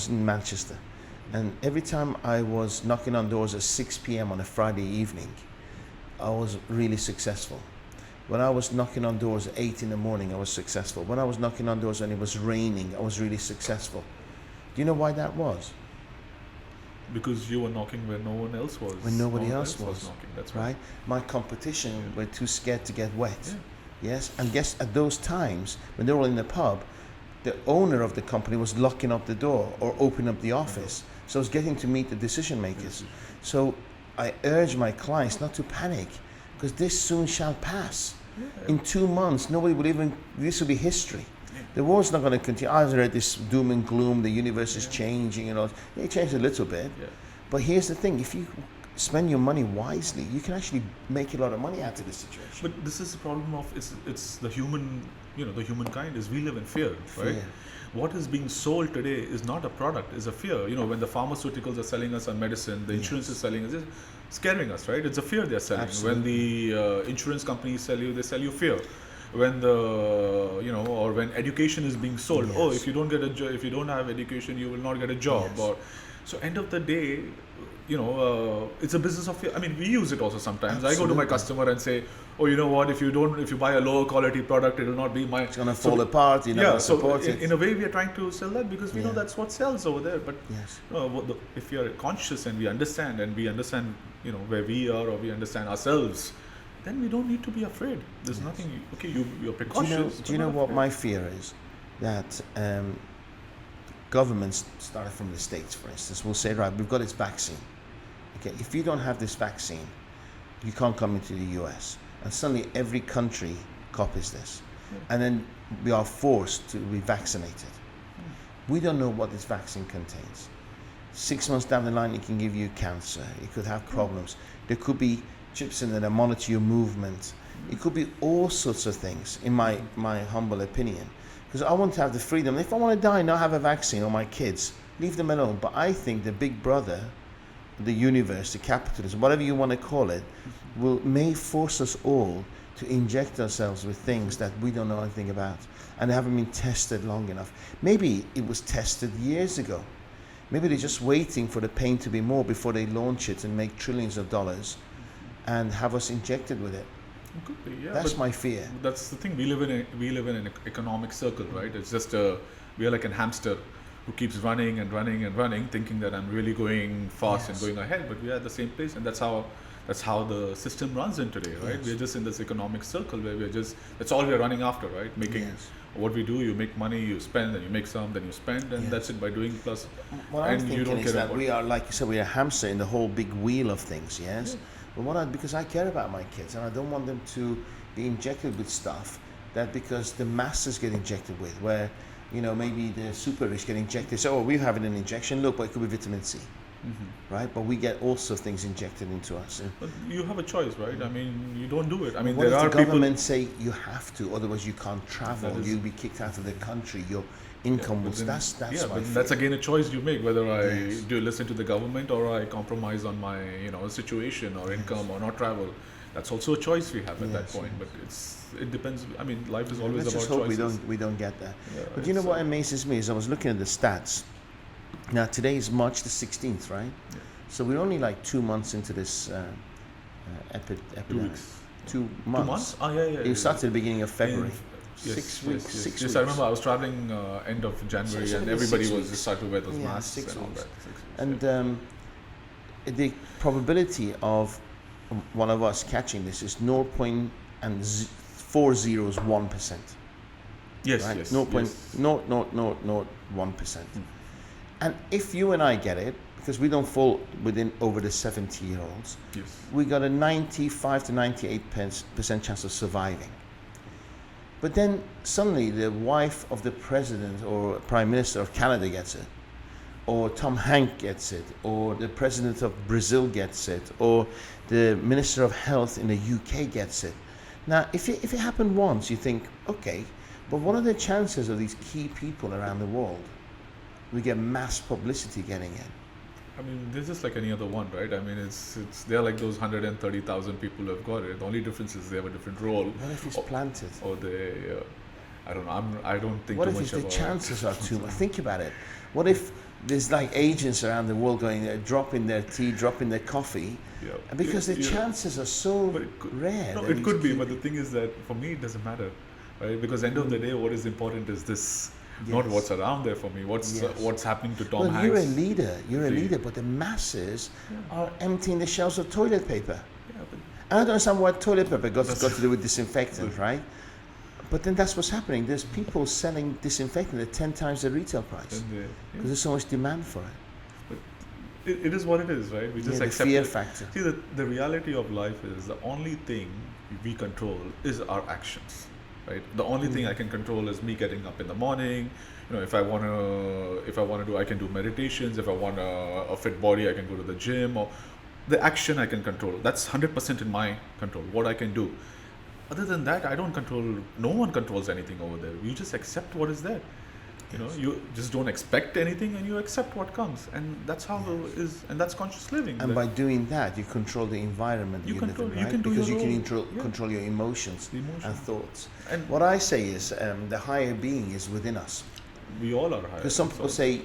in Manchester, and every time I was knocking on doors at 6 p.m. on a Friday evening, I was really successful. When I was knocking on doors at 8 in the morning, I was successful. When I was knocking on doors and it was raining, I was really successful. Do you know why that was? Because you were knocking where no one else was. When nobody else was knocking. That's right. My competition were too scared to get wet. Yeah. Yes, and guess at those times when they were all in the pub, the owner of the company was locking up the door or opening up the office. So I was getting to meet the decision makers. So I urge my clients not to panic, because this soon shall pass. In 2 months, nobody will even, this will be history. The war's not going to continue. I've read this doom and gloom, the universe is changing and all. It changed a little bit. But here's the thing, if you spend your money wisely, you can actually make a lot of money out of this situation. But this is the problem of, it's the human, the humankind is we live in fear, right? What is being sold today is not a product, is a fear. When the pharmaceuticals are selling us a medicine, the insurance is selling us, it's scaring us, right? It's a fear they're selling. When the insurance companies sell you, they sell you fear. When or when education is being sold, if you don't get a job, if you don't have education, you will not get a job. Or so end of the day, it's a business of fear. I mean, we use it also sometimes. I go to my customer and say, oh, you know what? If you buy a lower quality product, it will not be my. It's gonna fall apart. Support it. In a way, we are trying to sell that because we know that's what sells over there. But if we are conscious and we understand where we are, or we understand ourselves, then we don't need to be afraid. There's nothing. Okay, you're precautious. Do you know what my fear is? That governments, started from the States, for instance, will say, right, we've got this vaccine. Okay, if you don't have this vaccine, you can't come into the US. And suddenly every country copies this. And then we are forced to be vaccinated. We don't know what this vaccine contains. 6 months down the line, it can give you cancer. It could have problems. There could be chips in there that monitor your movement. It could be all sorts of things, in my humble opinion. Because I want to have the freedom. If I want to die, not have a vaccine, or my kids, leave them alone. But I think the big brother, the universe, the capitalism, whatever you want to call it, may force us all to inject ourselves with things that we don't know anything about and haven't been tested long enough. Maybe it was tested years ago. Maybe they're just waiting for the pain to be more before they launch it and make trillions of dollars and have us injected with it. It could be, yeah. That's my fear. That's the thing. We live in an economic circle, right? It's just we are like a hamster who keeps running and running and running, thinking that I'm really going fast and going ahead. But we are at the same place, and that's how the system runs in today, right? We're just in this economic circle where that's all we're running after, right? Making what we do, you make money, you spend, and you make some, then you spend, and that's it by doing plus. What I'm thinking is that we are, like you said, we're a hamster in the whole big wheel of things, yes? But because I care about my kids, and I don't want them to be injected with stuff that because the masses get injected with, where, maybe the super rich get injected. So, we're having an injection, look, but it could be vitamin C. Right, but we get also things injected into us. But you have a choice, right? I mean, you don't do it. I mean, what there if are the government say you have to, otherwise you can't travel, you'll be kicked out of the country, your income will. That's my fear. That's again a choice you make, whether I do listen to the government or I compromise on my situation or income or not travel. That's also a choice we have at that point. But it depends. I mean, life is always about choices. Let's just hope we don't get that. But you know what amazes me is I was looking at the stats. Now today is March the 16th, right? So we're only like 2 months into this epidemic. 2 weeks. 2 months. 2 months? It started at the beginning of February. Yes, 6 weeks. 6 weeks. Yes, I remember I was traveling end of January and everybody was starting to wear those masks 6 and all weeks. that. And the probability of one of us catching this is 0.401%. Yes, right? yes. 0.00001%. And if you and I get it, because we don't fall within over the 70-year-olds, we got a 95 to 98% chance of surviving. But then suddenly the wife of the president or prime minister of Canada gets it, or Tom Hanks gets it, or the president of Brazil gets it, or the minister of health in the UK gets it. Now, if it happened once, you think, okay, but what are the chances of these key people around the world? We get mass publicity getting it. I mean, they're just like any other one, right? I mean, they're like those 130,000 people who have got it. The only difference is they have a different role. What if it's planted? Or they, I don't know. I don't think what too if much about the chances are too much? Think about it. What if there's like agents around the world going, dropping their tea, dropping their coffee, because the chances are so rare. No, it could be, but the thing is that for me it doesn't matter, right? Because end of the day, what is important is this. not what's around there for me. What's happening to Tom Well, Hanks. you're a leader. You're a leader, but the masses are emptying the shelves of toilet paper. Yeah, but I don't understand what toilet paper got to do with disinfectant, right? But then that's what's happening. There's people selling disinfectant at 10 times the retail price because there's so much demand for it. It is what it is, right? We just the accept fear it. factor. See, the reality of life is the only thing we control is our actions, right? The only thing I can control is me getting up in the morning. You know, if I want to do, I can do meditations. If I want a fit body, I can go to the gym. Or the action I can control. That's 100% in my control. What I can do. Other than that, I don't control. No one controls anything over there. We just accept what is there. You know, you just don't expect anything, and you accept what comes, and that's how it is, and that's conscious living. And by doing that, you control the environment you live in, right? Because you can control your emotions and thoughts. And what I say is, the higher being is within us. We all are higher. Because some people say,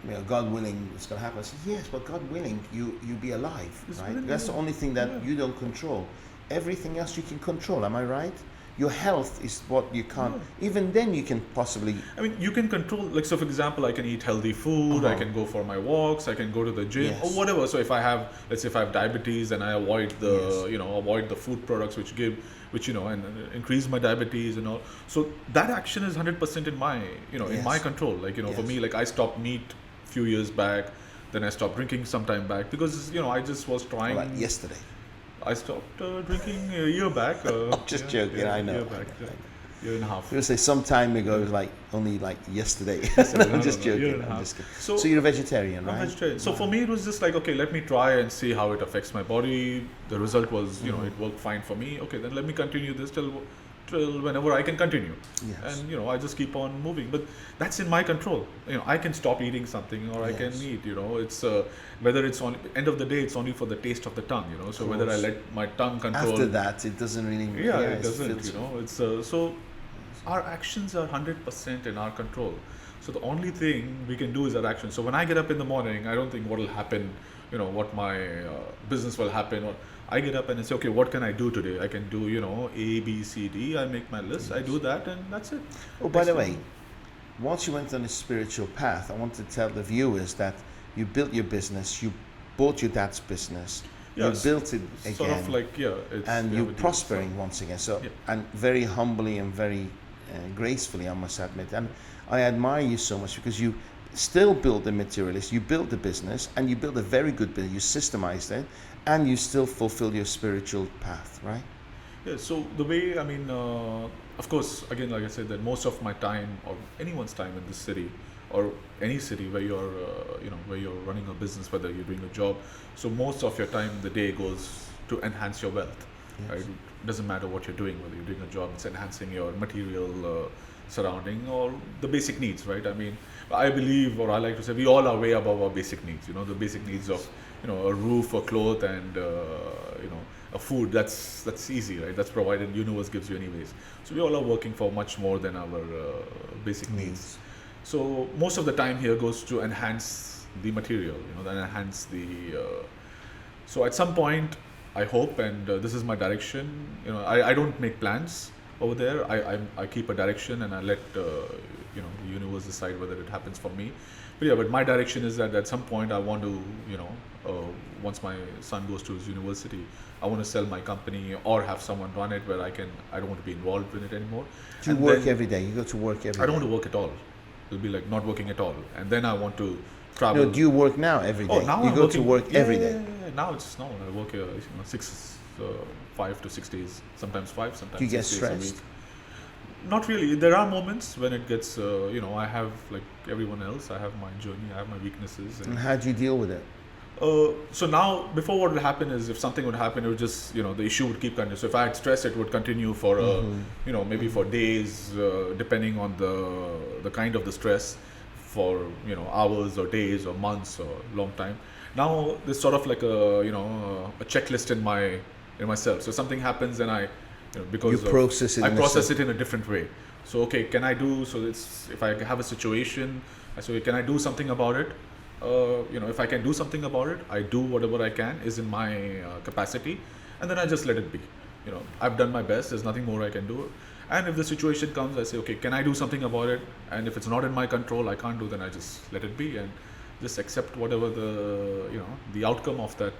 you know, God willing, it's going to happen. I say, yes, but God willing, you be alive, right? That's the only thing that you don't control. Everything else you can control. Am I right? Your health is what you can't. Even then, you can possibly. I mean, you can control. Like, so for example, I can eat healthy food. I can go for my walks. I can go to the gym or whatever. So if I have, let's say, if I have diabetes, then I avoid the food products which and increase my diabetes and all. So that action is 100% in my, in my control. Like, for me, like I stopped meat a few years back. Then I stopped drinking some time back because I just was trying. Like yesterday. I stopped drinking a year back. I'm just joking. I know. Year and a half. I was say some time ago. It was like only like yesterday. I'm just joking. I'm just kidding. So you're a vegetarian, right? I'm vegetarian. So for me, it was just like, okay, let me try and see how it affects my body. The result was, it worked fine for me. Okay, then let me continue this till whenever I can continue. Yes. And I just keep on moving. But that's in my control. I can stop eating something or I can eat. It's whether it's on end of the day, it's only for the taste of the tongue. So whether I let my tongue control. After that, it doesn't really. It doesn't. It's so our actions are 100% in our control. So the only thing we can do is our actions. So when I get up in the morning, I don't think what will happen. What my business will happen. Or I get up and I say, okay, what can I do today? I can do, A, B, C, D. I make my list. I do that, and that's it. Oh, by the way, once you went on a spiritual path, I want to tell the viewers that you built your business, you bought your dad's business, you built it again, sort of like and you're prospering once again. So, and very humbly and very gracefully, I must admit. And I admire you so much because you still build the materialist, you built the business, and you built a very good business. You systemized it, and you still fulfill your spiritual path, right? Yeah. So the way, of course, again, like I said, that most of my time, or anyone's time in this city, or any city where you're, where you're running a business, whether you're doing a job, so most of your time, the day goes to enhance your wealth. Yes. Right? It doesn't matter what you're doing, whether you're doing a job, it's enhancing your material surrounding or the basic needs, right? I believe, or I like to say, we all are way above our basic needs. The basic needs of, a roof, a cloth, and a food. That's easy, right? That's provided. The universe gives you anyways. So we all are working for much more than our basic needs. So most of the time here goes to enhance the material. Then enhance the. So at some point, I hope, and this is my direction. I don't make plans over there. I keep a direction, and I let the universe decide whether it happens for me. But my direction is that at some point I want to, once my son goes to his university, I want to sell my company or have someone run it where I don't want to be involved in it anymore. Do you work every day? You go to work every day? I don't want to work at all. It'll be like not working at all. And then I want to travel. No, do you work now every day? Oh, now you I'm go working, to work every day? Yeah. Now I work 5 to 6 days, sometimes 5, sometimes 6 days. Do you get stressed? A week. Not really. There are moments when it gets, I have, like everyone else, I have my journey, I have my weaknesses. And how do you deal with it? So now, before what would happen is if something would happen, it would just, the issue would keep continuing. So if I had stress, it would continue for, maybe for days, depending on the kind of the stress, for, hours or days or months or long time. Now, there's sort of like a checklist in myself. So something happens and because you process it. I process it in a different way. So okay, can I do? So it's if I have a situation, I say, can I do something about it? If I can do something about it, I do whatever I can is in my capacity, and then I just let it be. I've done my best. There's nothing more I can do. And if the situation comes, I say, okay, can I do something about it? And if it's not in my control, I can't do, then I just let it be and just accept whatever the, you know, the outcome of that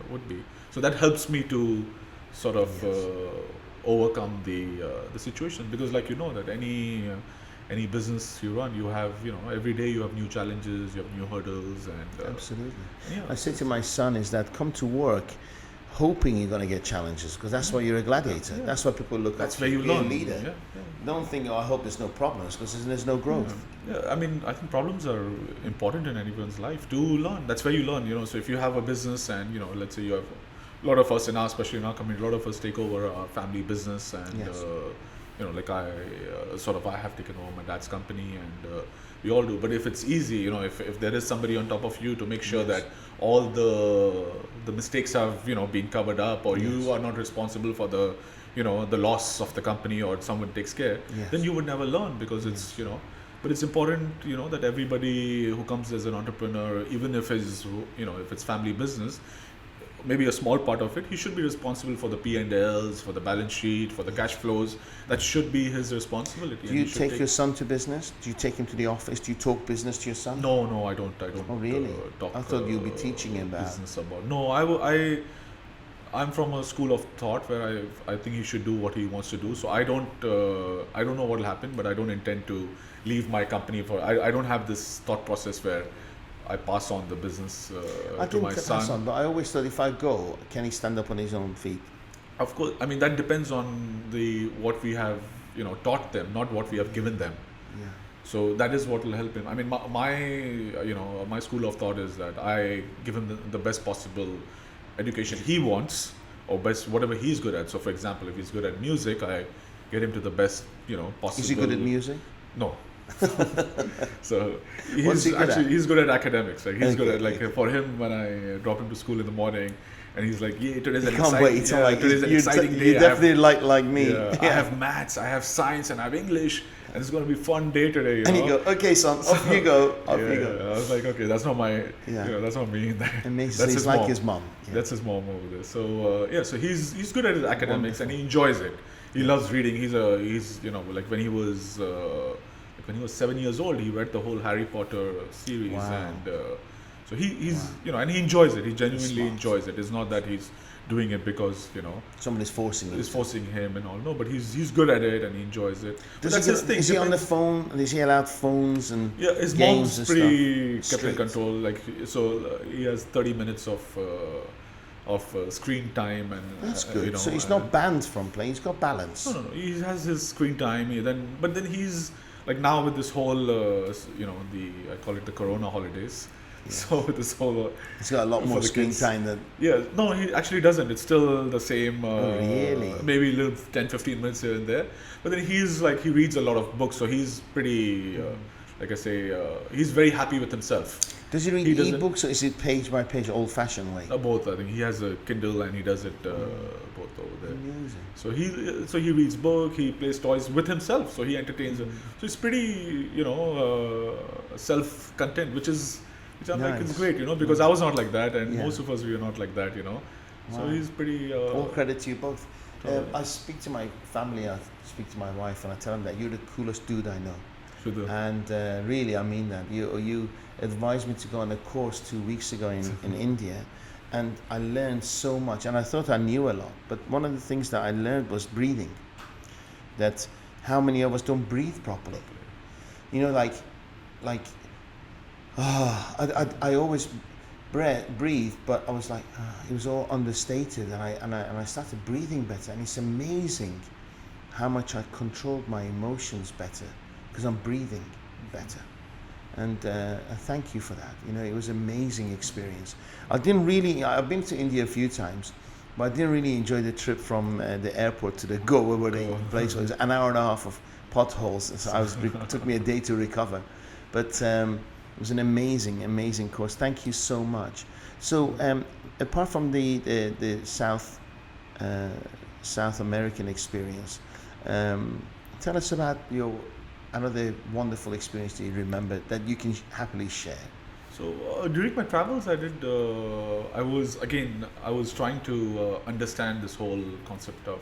would be. So that helps me to sort of overcome the situation, because like, you know, that any business you run, you have, you know, every day you have new challenges, you have new hurdles, and absolutely. yeah. I say to my son is that come to work hoping you're going to get challenges, because that's why you're a gladiator. Yeah. That's why people look That's up where to you be a learn. leader. Yeah, yeah. Don't think, oh, I hope there's no problems, because there's no growth. Yeah, I mean, I think problems are important in anyone's life to learn. That's where you learn, you know. So if you have a business and, you know, let's say you have a lot of us in our, especially in our community, a lot of us take over our family business, and Yes. you know, like I have taken over my dad's company, and we all do. But if it's easy, you know, if there is somebody on top of you to make sure Yes. that all the mistakes have, you know, been covered up, or Yes. you are not responsible for the, you know, the loss of the company, or someone takes care, Yes. then you would never learn, because it's, you know. But it's important, you know, that everybody who comes as an entrepreneur, even if it's, you know, if it's family business, maybe a small part of it, he should be responsible for the P&Ls, for the balance sheet, for the cash flows. That should be his responsibility. Do you take your son to business? Do you take him to the office? Do you talk business to your son? No, I don't. Oh, really? Talk. I thought you'd be teaching him about business about. No, I'm from a school of thought where I think he should do what he wants to do. So I don't know what will happen, but I don't intend to leave my company for. I don't have this thought process where I pass on the business I to my didn't son. pass on, but I always thought if I go, can he stand up on his own feet? Of course, I mean that depends on what we have, you know, taught them, not what we have given them. Yeah. So that is what will help him. I mean, my you know, my school of thought is that I give him the best possible education he wants, or best whatever he's good at. So, for example, if he's good at music, I get him to the best, you know, possible. Is he good at music? No. So What's he good at? he's good at academics. Like he's good Okay, at, like, okay. for him, when I drop him to school in the morning, and he's like, yeah, today's an Can't exciting, wait. It's like today's an exciting day. you definitely like me. Yeah, I have maths, I have science, and I have English, and it's going to be a fun day today. You And know? you go, okay, son, off you go, off Yeah, you go. I was like, okay, that's not my, Yeah. you know, that's not me. Amazing. That's He's like his mom. Yeah. That's his mom over there. So so he's good at his academics, and he enjoys it. He loves reading. He's you know, like when he was 7 years old, he read the whole Harry Potter series, Wow. and so he's you know, and he enjoys it. He genuinely Smart. enjoys it. It's not that he's doing it because, you know, Somebody's forcing him. is forcing him and all. No, but he's good at it and he enjoys it. But Does that's he his get- thing. Is he on the Depends- phone? Is he allowed phones and Yeah, his games mom's and pretty stuff? kept in Strict. control. Like, so he has 30 minutes of screen time, and That's good. you know, So he's and- not banned from playing. He's got balance. No. He has his screen time. But then he's like, now with this whole, you know, I call it the Corona holidays. Yeah. So with this whole, He's got a lot for more the screen kids. time than. yeah, no, he actually doesn't. It's still the same. Really? Maybe a little 10-15 minutes here and there. But then he's like, he reads a lot of books, so he's pretty, like I say, he's very happy with himself. Does he read He doesn't- e-books or is it page by page, old-fashioned way? Both, I think he has a Kindle and he does it both over there. Amazing. So he reads book, he plays toys with himself, so he entertains. So it's pretty, you know, self-content, which I'm like, it's Nice. great, you know, because I was not like that, and Yeah. most of us we are not like that, you know. So Wow. he's pretty. All credit to you both. Totally. I speak to my family, I speak to my wife, and I tell them that you're the coolest dude I know. to the, And really, I mean that. You advised me to go on a course 2 weeks ago in India, and I learned so much. And I thought I knew a lot, but one of the things that I learned was breathing. That how many of us don't breathe properly? You know, like, I always breathe, but I was like, it was all understated, and I started breathing better, and it's amazing how much I controlled my emotions better because I'm breathing better. And I thank you for that. You know, it was an amazing experience. I've been to India a few times, but I didn't really enjoy the trip from the airport to the Goa where the place was an hour and a half of potholes. So it took me a day to recover. But it was an amazing course. Thank you so much. So apart from the South American experience, tell us about another wonderful experience that you remember that you can happily share. So during my travels, I did. I was trying to understand this whole concept of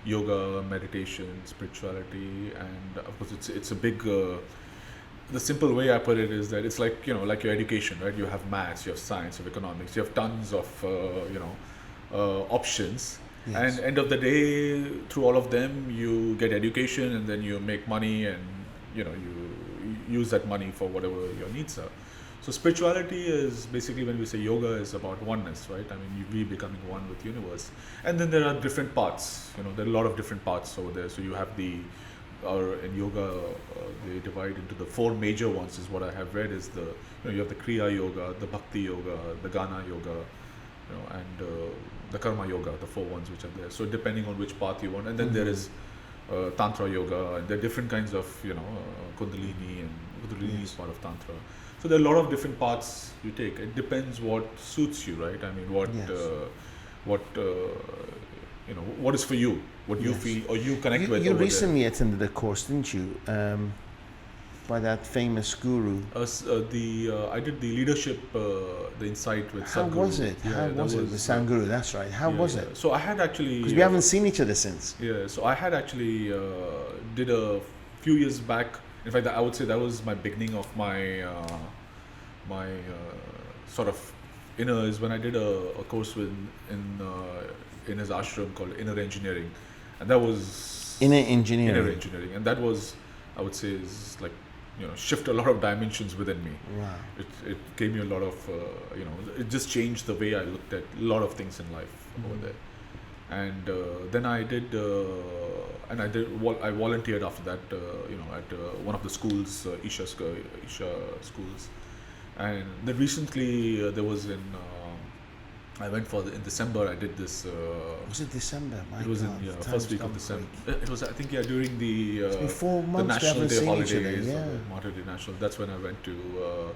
yoga, meditation, spirituality, and of course it's a big. The simple way I put it is that it's like like your education, right? You have maths, you have science, you have economics, you have tons of options. Yes. And end of the day, through all of them, you get education, and then you make money, and you use that money for whatever your needs are. So spirituality is basically, when we say yoga, is about oneness, right? I mean, we becoming one with universe. And then there are different paths. There are a lot of different paths over there. So you have in yoga, they divide into the 4 major ones. Is what I have read. Is you have the Kriya Yoga, the Bhakti Yoga, the Gana Yoga, and the Karma Yoga, the 4 ones which are there. So depending on which path you want, and then there is Tantra Yoga, and there are different kinds of Kundalini, and Kundalini is part of Tantra. So there are a lot of different paths you take. It depends what suits you, right? I mean, what is for you, what you feel or you connect with. You recently attended a course, didn't you? By that famous guru. I did the leadership, the insight with How Sadhguru. was it? How was it? The Sadhguru, that's right. How was it? So I had actually... Because we haven't seen each other since. Yeah, so I had actually did a few years back. In fact, I would say that was my beginning of my sort of inner, is when I did a course in his ashram called Inner Engineering, and that was Inner Engineering, and that was, I would say, is like shift a lot of dimensions within me. Wow. It gave me a lot of it just changed the way I looked at a lot of things in life over there. And then I did, I volunteered after that, at one of the schools, Isha schools. And then recently there was I went in December, I did this. Was it December? It was in first week of December. It was, I think, during the 4 months the National Day holidays, yeah. the Martyr Day National. That's when I went to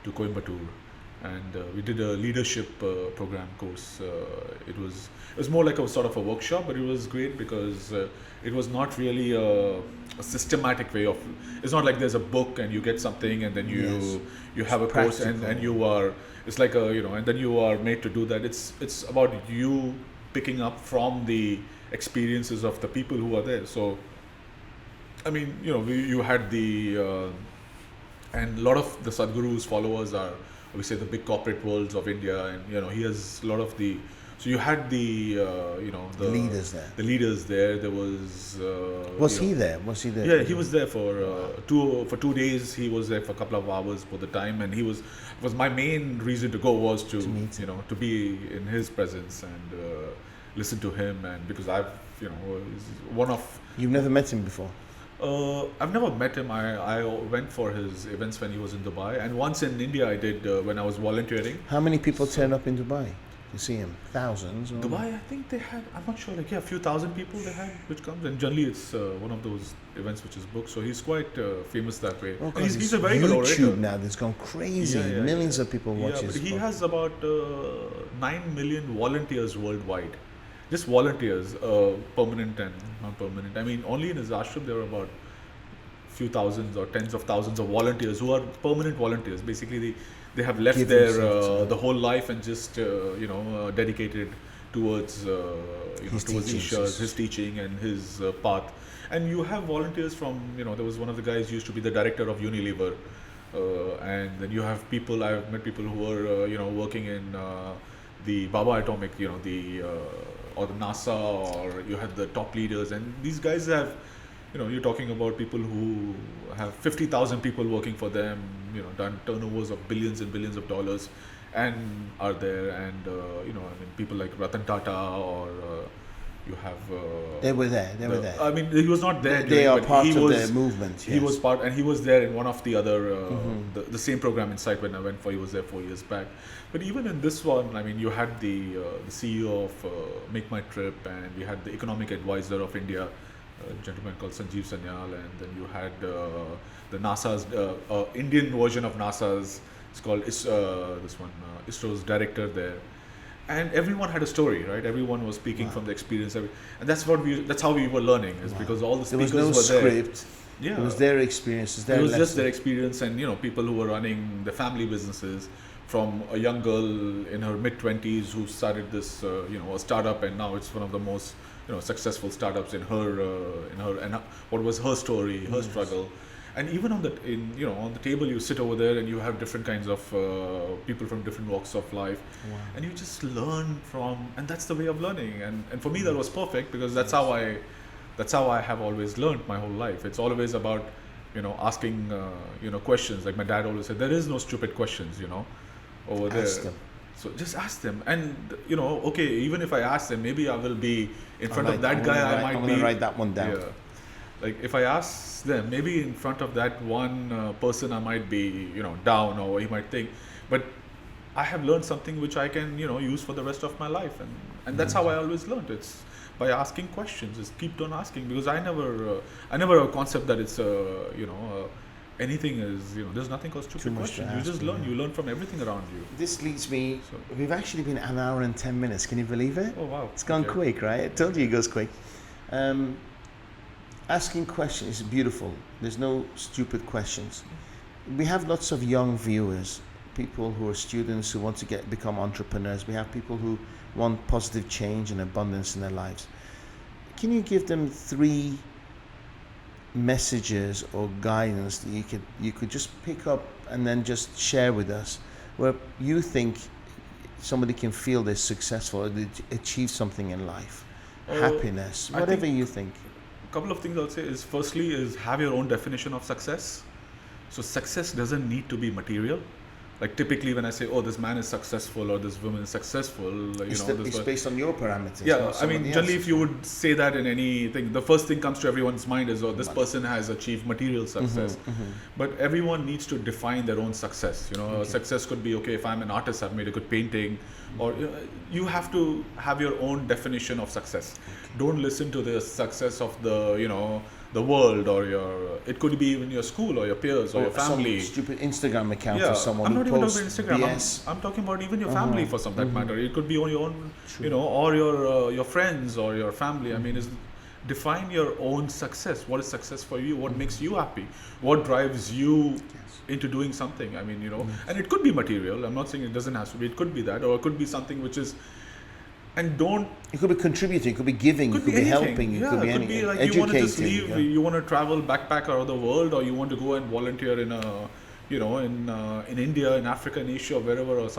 Coimbatore. And we did a leadership program course. It was more like a sort of a workshop, but it was great because it was not really a systematic way of. It's not like there's a book and you get something and then you have a course and you are. It's like and then you are made to do that. It's about you picking up from the experiences of the people who are there. So, I mean, you had and a lot of the Sadhguru's followers are, we say, the big corporate worlds of India, and he has a lot of the. So you had the the leaders there. The leaders there. There was. Was he there? Was he there? Yeah, he was there for 2 days. He was there for a couple of hours for the time, and he was my main reason to go was to to be in his presence and listen to him, and because I've one of. You've never met him before. I've never met him. I went for his events when he was in Dubai, and once in India I did when I was volunteering. How many people turn up in Dubai to see him? Thousands? Or? Dubai, I think they had, I'm not sure, a few thousand people they had which comes, and generally it's one of those events which is booked, so he's quite famous that way. Oh, he's a very good orator. YouTube now, that's gone crazy. Millions of people watch his but he book. has about 9 million volunteers worldwide. Just volunteers, permanent and non-permanent. I mean, only in his ashram there are about few thousands or tens of thousands of volunteers who are permanent volunteers. Basically, they have left the whole life and just dedicated towards his teaching and his path. And you have volunteers from there was one of the guys used to be the director of Unilever, and then you have people. I've met people who were working in the Baba Atomic, or the NASA, or you had the top leaders, and these guys have, you're talking about people who have 50,000 people working for them, done turnovers of billions and billions of dollars, and are there, and people like Ratan Tata, or you have. They were there. I mean, he was not there. They are part of the movement. Yes. He was part, and he was there in one of the other, the same program Insight when I went for. He was there 4 years back. But even in this one, I mean, you had the CEO of Make My Trip, and we had the economic advisor of India, a gentleman called Sanjeev Sanyal, and then you had the NASA's Indian version of NASA's. It's called ISRO's director there. And everyone had a story, right? Everyone was speaking from the experience, and that's how we were learning, is because all the speakers there was no were script. There. Yeah, it was their experiences. It was just their experience, and people who were running the family businesses from a young girl in her mid-20s who started this, a startup, and now it's one of the most, successful startups in her, and what was her story, her struggle. And even on the table you sit over there and you have different kinds of people from different walks of life, and you just learn from, and that's the way of learning. And for me that was perfect, because that's how I have always learned my whole life. It's always about asking questions. Like my dad always said, there is no stupid questions, over there. Ask them. So just ask them, and okay, even if I ask them, maybe I will be in front of that guy. I'm going to write that one down. Yeah. Like if I ask them, maybe in front of that one person I might be, down, or he might think, but I have learned something which I can, use for the rest of my life, and that's how I always learned. It's by asking questions. Just keep on asking, because I never have a concept that it's anything is, there's nothing called stupid questions. You just learn. You learn from everything around you. This leads me. We've actually been an hour and 10 minutes. Can you believe it? Oh wow! It's gone quick, right? I told you it goes quick. Asking questions is beautiful. There's no stupid questions. We have lots of young viewers, people who are students who want to become entrepreneurs. We have people who want positive change and abundance in their lives. Can you give them 3 messages or guidance that you could just pick up and then just share with us, where you think somebody can feel they're successful or they achieve something in life, happiness, whatever you think? Couple of things I'll say is, firstly is have your own definition of success. So success doesn't need to be material. Like typically when I say, oh, this man is successful or this woman is successful, it's based on your parameters. Yeah, I mean, generally if you would say that in anything, the first thing comes to everyone's mind is, oh, this person has achieved material success. But everyone needs to define their own success. Success could be, okay, if I'm an artist, I've made a good painting, or you have to have your own definition of success. Don't listen to the success of the world, or it could be even your school or your peers or your family. Some stupid Instagram account for someone. I'm not even talking about Instagram. I'm talking about even your family, for some that matter. It could be on your own, or your friends or your family. I mean, define your own success. What is success for you? What makes you happy? What drives you into doing something? I mean, and it could be material. I'm not saying it doesn't have to be. It could be that, or it could be something which is. And it could be contributing, it could be giving, it could be helping, it could be anything. Like educating. You want to just leave, you want to travel backpack around the world, or you want to go and volunteer in in India, in Africa, in Asia, wherever it's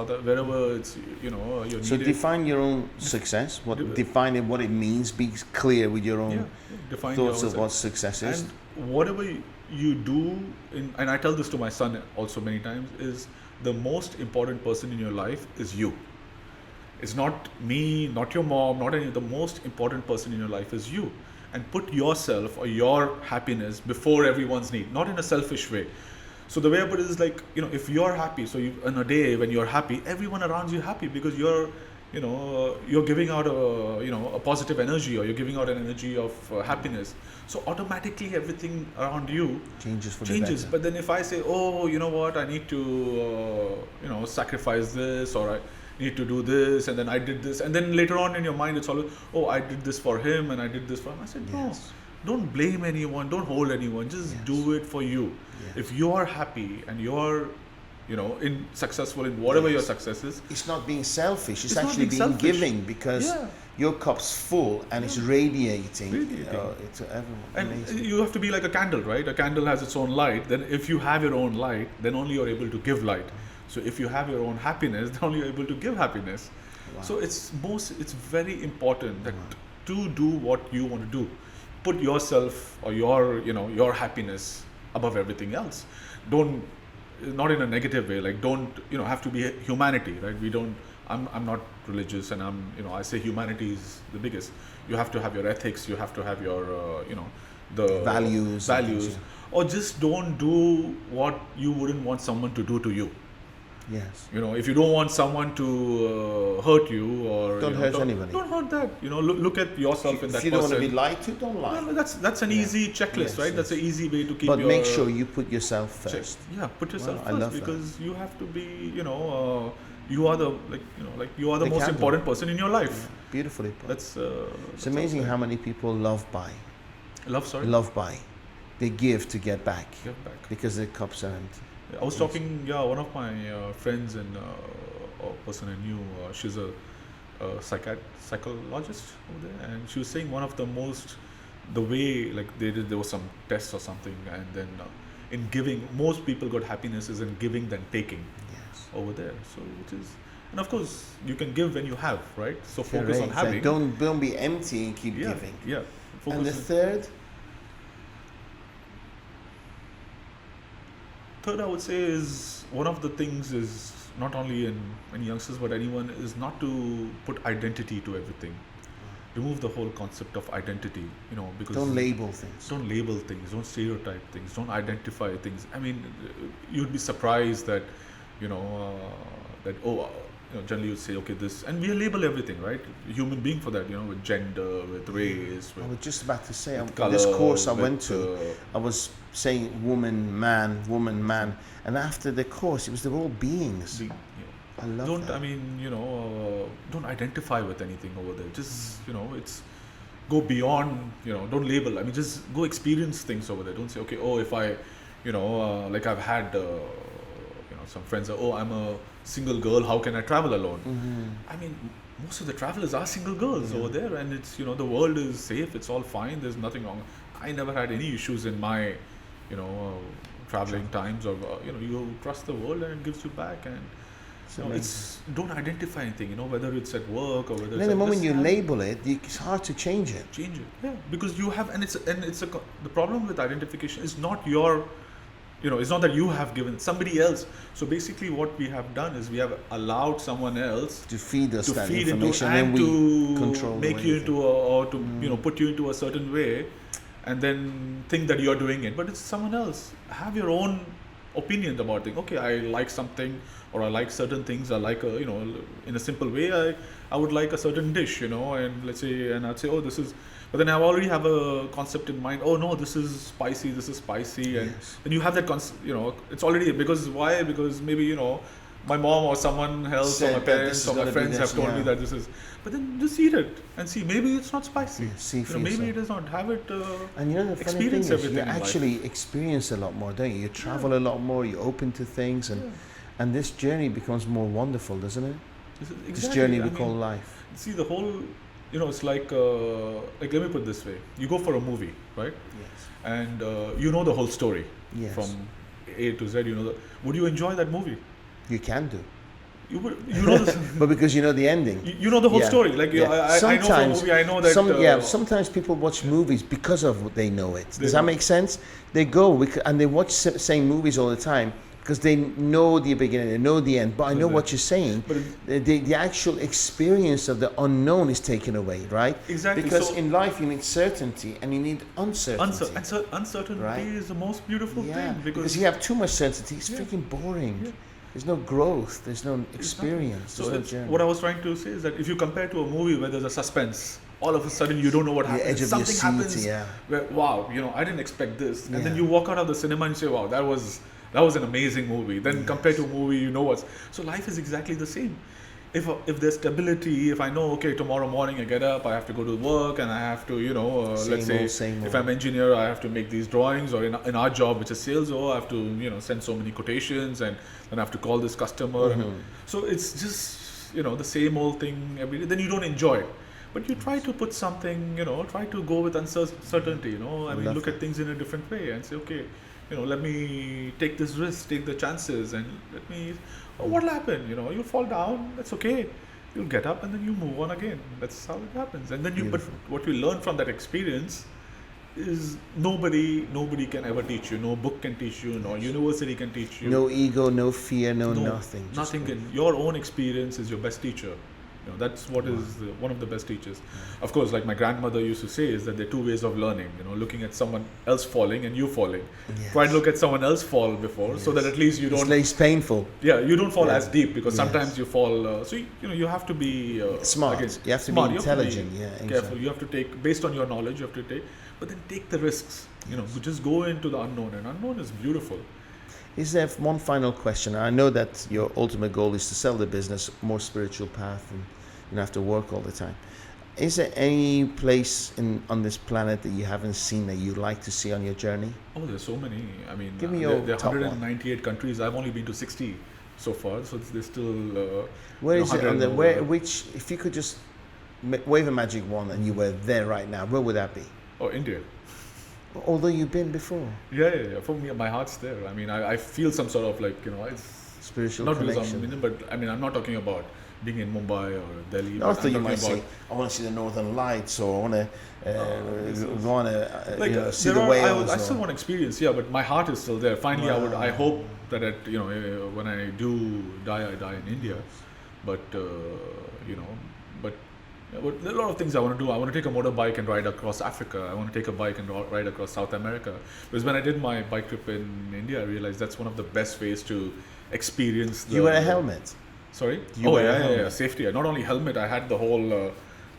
you're needed. So define your own success. Define what it means. Be clear with your own thoughts of what success is. And whatever you do, and I tell this to my son also many times, is the most important person in your life is you. It's not me, not your mom, not any. The most important person in your life is you, and put yourself or your happiness before everyone's need, not in a selfish way. So the way I put it is like, if you're happy, so in a day when you're happy, everyone around you happy, because you're giving out a positive energy, or you're giving out an energy of happiness. So automatically everything around you changes. But then if I say, oh, you know what, I need to sacrifice this, or I need to do this, and then I did this, and then later on in your mind it's always, oh, I did this for him and I did this for him. I said, no, don't blame anyone, don't hold anyone, just do it for you. If you are happy and you're successful in whatever your success is, it's not being selfish, it's actually being giving, because your cup's full and it's radiating to everyone. And amazing. You have to be like a candle, right? A candle has its own light. Then if you have your own light, then only you're able to give light. So if you have your own happiness, then only you're able to give happiness. So it's very important that to do what you want to do. Put yourself or your happiness above everything else. Don't, not in a negative way, like don't have to be humanity, right? I'm not religious, and I say humanity is the biggest. You have to have your ethics, you have to have your the values, or just don't do what you wouldn't want someone to do to you. Yes. If you don't want someone to hurt you, or don't hurt anybody. Don't hurt that. Look at yourself in that person. If you don't want to be lied to, don't lie. No, that's an easy checklist, right? That's an easy way to keep. But make sure you put yourself first. Put yourself first, because you have to be. You are the the most important person in your life. Yeah. Beautifully put. It's amazing how many people love by. They give to get back. Because their cups are empty. I was talking, one of my friends and a person I knew, she's a psychologist over there, and she was saying one of the most, the way like there was some tests or something, and then in giving, most people got happiness is in giving than taking. Yes. Over there, so which is, and of course you can give when you have, right? So focus on So having. don't be empty and keep giving. Yeah. Focus And the third I would say is, one of the things is, not only in youngsters but anyone, is not to put identity to everything. Remove the whole concept of identity, because don't label things. Don't label things, don't stereotype things, don't identify things. I mean, you'd be surprised that, generally you'd say, okay, this, and we label everything, right? Human being for that, with gender, with race. I was just about to say, color, this course I went to, I was saying woman, man, and after the course, it was they're all beings. I love that. Don't identify with anything over there. Just, it's, go beyond, don't label. I mean, just go experience things over there. Don't say, okay, if I, like I've had, some friends are, I'm a single girl, how can I travel alone? Mm-hmm. I mean, most of the travelers are single girls over there, and it's, the world is safe, it's all fine, there's nothing wrong. I never had any issues in my, traveling times, or, you trust the world and it gives you back. And it's, don't identify anything, whether it's at work or whether it's the moment you label it, it's hard to change it. Because you have, the problem with identification is not your, it's not that you have given somebody else. So basically what we have done is we have allowed someone else to feed us that information into, and we to control, make you into or to put you into a certain way, and then think that you're doing it, but it's someone else. Have your own opinions about things. Okay, I like something, or I like certain things. I like in a simple way, I would like a certain dish, and let's say, and I'd say, this is, but then I already have a concept in mind. Oh no, this is spicy, and then you have that it's already, because why? Because maybe my mom or someone else or my parents or my friends have told me that this is, but then just eat it and see, maybe it's not spicy. Maybe it is not. Have it. And the funny thing is, you actually experience a lot more, don't you? You travel a lot more. You're open to things, and this journey becomes more wonderful, doesn't it? This journey we call life. See, the whole, it's like let me put it this way: you go for a movie, right? Yes. And you know the whole story from A to Z. Would you enjoy that movie? You can do. This, but because you know the ending, you know the whole story. Like I know the movie. I know that. Sometimes people watch movies because of what they know it. Does that make sense? They go and they watch same movies all the time because they know the beginning, they know the end. But I know what you're saying. But the actual experience of the unknown is taken away, right? Exactly. Because in life you need certainty and you need uncertainty. Uncertainty is the most beautiful thing. Because you have too much certainty, it's freaking boring. Yeah. There's no growth, there's no experience. So what I was trying to say is that if you compare to a movie where there's a suspense, all of a sudden you don't know what happens. Something happens where, wow, I didn't expect this. And then you walk out of the cinema and you say, wow, that was an amazing movie. Then compared to a movie, so life is exactly the same. If there's stability, if I know, okay, tomorrow morning I get up, I have to go to work and I have to, let's say, if I'm engineer, I have to make these drawings, or in our job, which is sales, I have to, send so many quotations, and then I have to call this customer. And so it's just, the same old thing every day. Then you don't enjoy it. But you try to put something, try to go with uncertainty, look at things in a different way and say, okay, let me take this risk, take the chances, and let me, what'll happen? You'll fall down, that's okay. You'll get up and then you move on again. That's how it happens. And then but what you learn from that experience is nobody can ever teach you. No book can teach you, no university can teach you. No ego, no fear, nothing. Nothing can. Your own experience is your best teacher. That's what is one of the best teachers. Of course, like my grandmother used to say, is that there are two ways of learning. Looking at someone else falling and you falling. Yes. Try to look at someone else fall before, so that at least you don't. It's less painful. Yeah, you don't fall as deep, because sometimes you fall. So you have to be smart. Again, you have to be intelligent. Careful. Exactly. You have to take, based on your knowledge, you have to take, but then take the risks. Just go into the unknown, and unknown is beautiful. Is there one final question? I know that your ultimate goal is to sell the business, more spiritual path, and you don't have to work all the time. Is there any place on this planet that you haven't seen that you'd like to see on your journey? Oh, there's so many. I mean, Give me your there are top one. 198 countries. I've only been to 60 so far, so there's still. Where is it on the 100 where? Which, if you could just wave a magic wand and you were there right now, where would that be? Oh, India. Although you've been before. Yeah. For me, my heart's there. I mean, I feel some sort of like, it's Spiritual not connection. because I'm Indian, but I mean, I'm not talking about being in Mumbai or Delhi. No, I but thought I'm you talking might say, about- I want to see the Northern Lights, or I want to go on like, see there the are- whales. I still or- want to experience, yeah, but my heart is still there. Finally, Wow. I hope that when I do die, I die in India. But but there are a lot of things I want to do. I want to take a motorbike and ride across Africa. I want to take a bike and ride across South America. Because when I did my bike trip in India, I realized that's one of the best ways to experience. You wear a helmet. Sorry. You wear a yeah, helmet. safety. Not only helmet, I had the whole.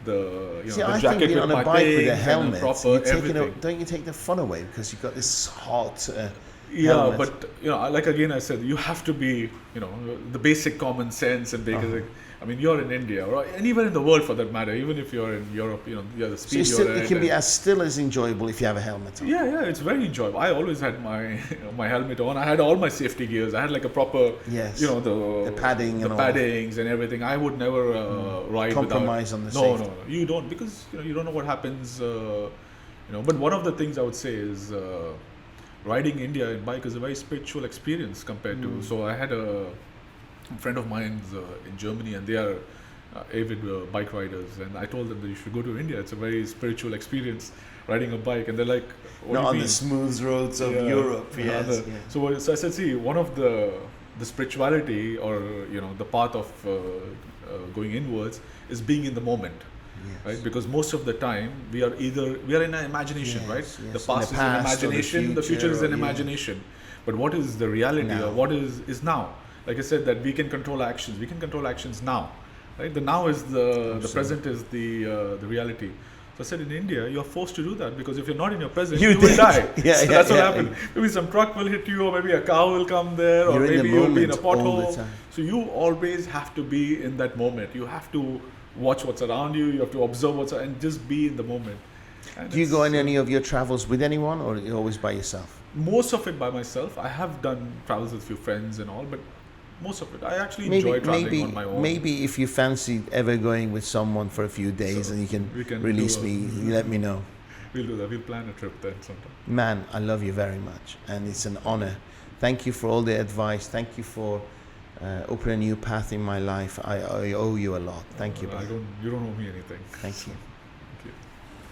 See, the I jacket think being with on a my bike with things a and helmet, proper you're taking everything. don't you take the fun away because you've got this hot Yeah, helmet. but like again, I said you have to be, the basic common sense and basic. I mean, you're in India or anywhere in the world for that matter. Even if you're in Europe, you're the So speed it's still, you're it at can be and- as still as enjoyable if you have a helmet on. Yeah, it's very enjoyable. I always had my my helmet on. I had all my safety gears. I had like a proper, Yes. The padding the and all. paddings and everything. I would never ride Compromise without, on the no, safety. No, you don't because you don't know what happens. But one of the things I would say is riding India in bike is a very spiritual experience compared to. So I had a friend of mine's in Germany, and they are avid bike riders, and I told them that you should go to India. It's a very spiritual experience riding a bike, and they're like, "What Not do you on mean?" the smooth roads of Yeah. Europe. Yeah, Yes. So I said, see, one of the spirituality or the path of going inwards is being in the moment. Yes. Right, because most of the time we are in an imagination, Yes, right? yes. The In past the is an past or the imagination, the future is future, an or, yeah. imagination. But what is the reality, Now. or what is now? Like I said, that we can control actions. We can control actions now, right? The now is the present is the reality. So I said, in India, you're forced to do that because if you're not in your present, You you will did. die. Yeah, So yeah, that's what yeah. happened. Maybe some truck will hit you, or maybe a cow will come there, or You're in the maybe you'll be in a moment all the pothole. time. So you always have to be in that moment. You have to watch what's around you. You have to observe and just be in the moment. And Do you go it's, on any of your travels with anyone, or you're always by yourself? most of it by myself. I have done travels with a few friends and all, but most of it I actually enjoy traveling on my own. Maybe if you fancy ever going with someone for a few days So and you we can can release do me, you let me know. We'll do that. We'll plan a trip then sometime. Man, I love you very much, and it's an honor. Thank you for all the advice. Thank you for opening a new path in my life. I owe you a lot. Thank you, brother. You don't owe me anything. Thank you. Thank you.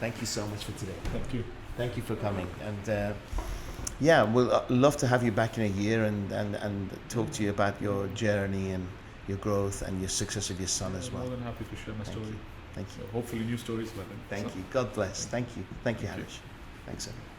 Thank you so much for today. Thank you. Thank you for coming. And yeah, we'll love to have you back in a year and talk to you about your journey and your growth and your success of your son as I'm well. more than happy to share my Thank story. you. Thank you. So hopefully new stories by then. Thank So- you. God bless. Thank you. Thank you, Thank you. Harish. Thanks, everyone.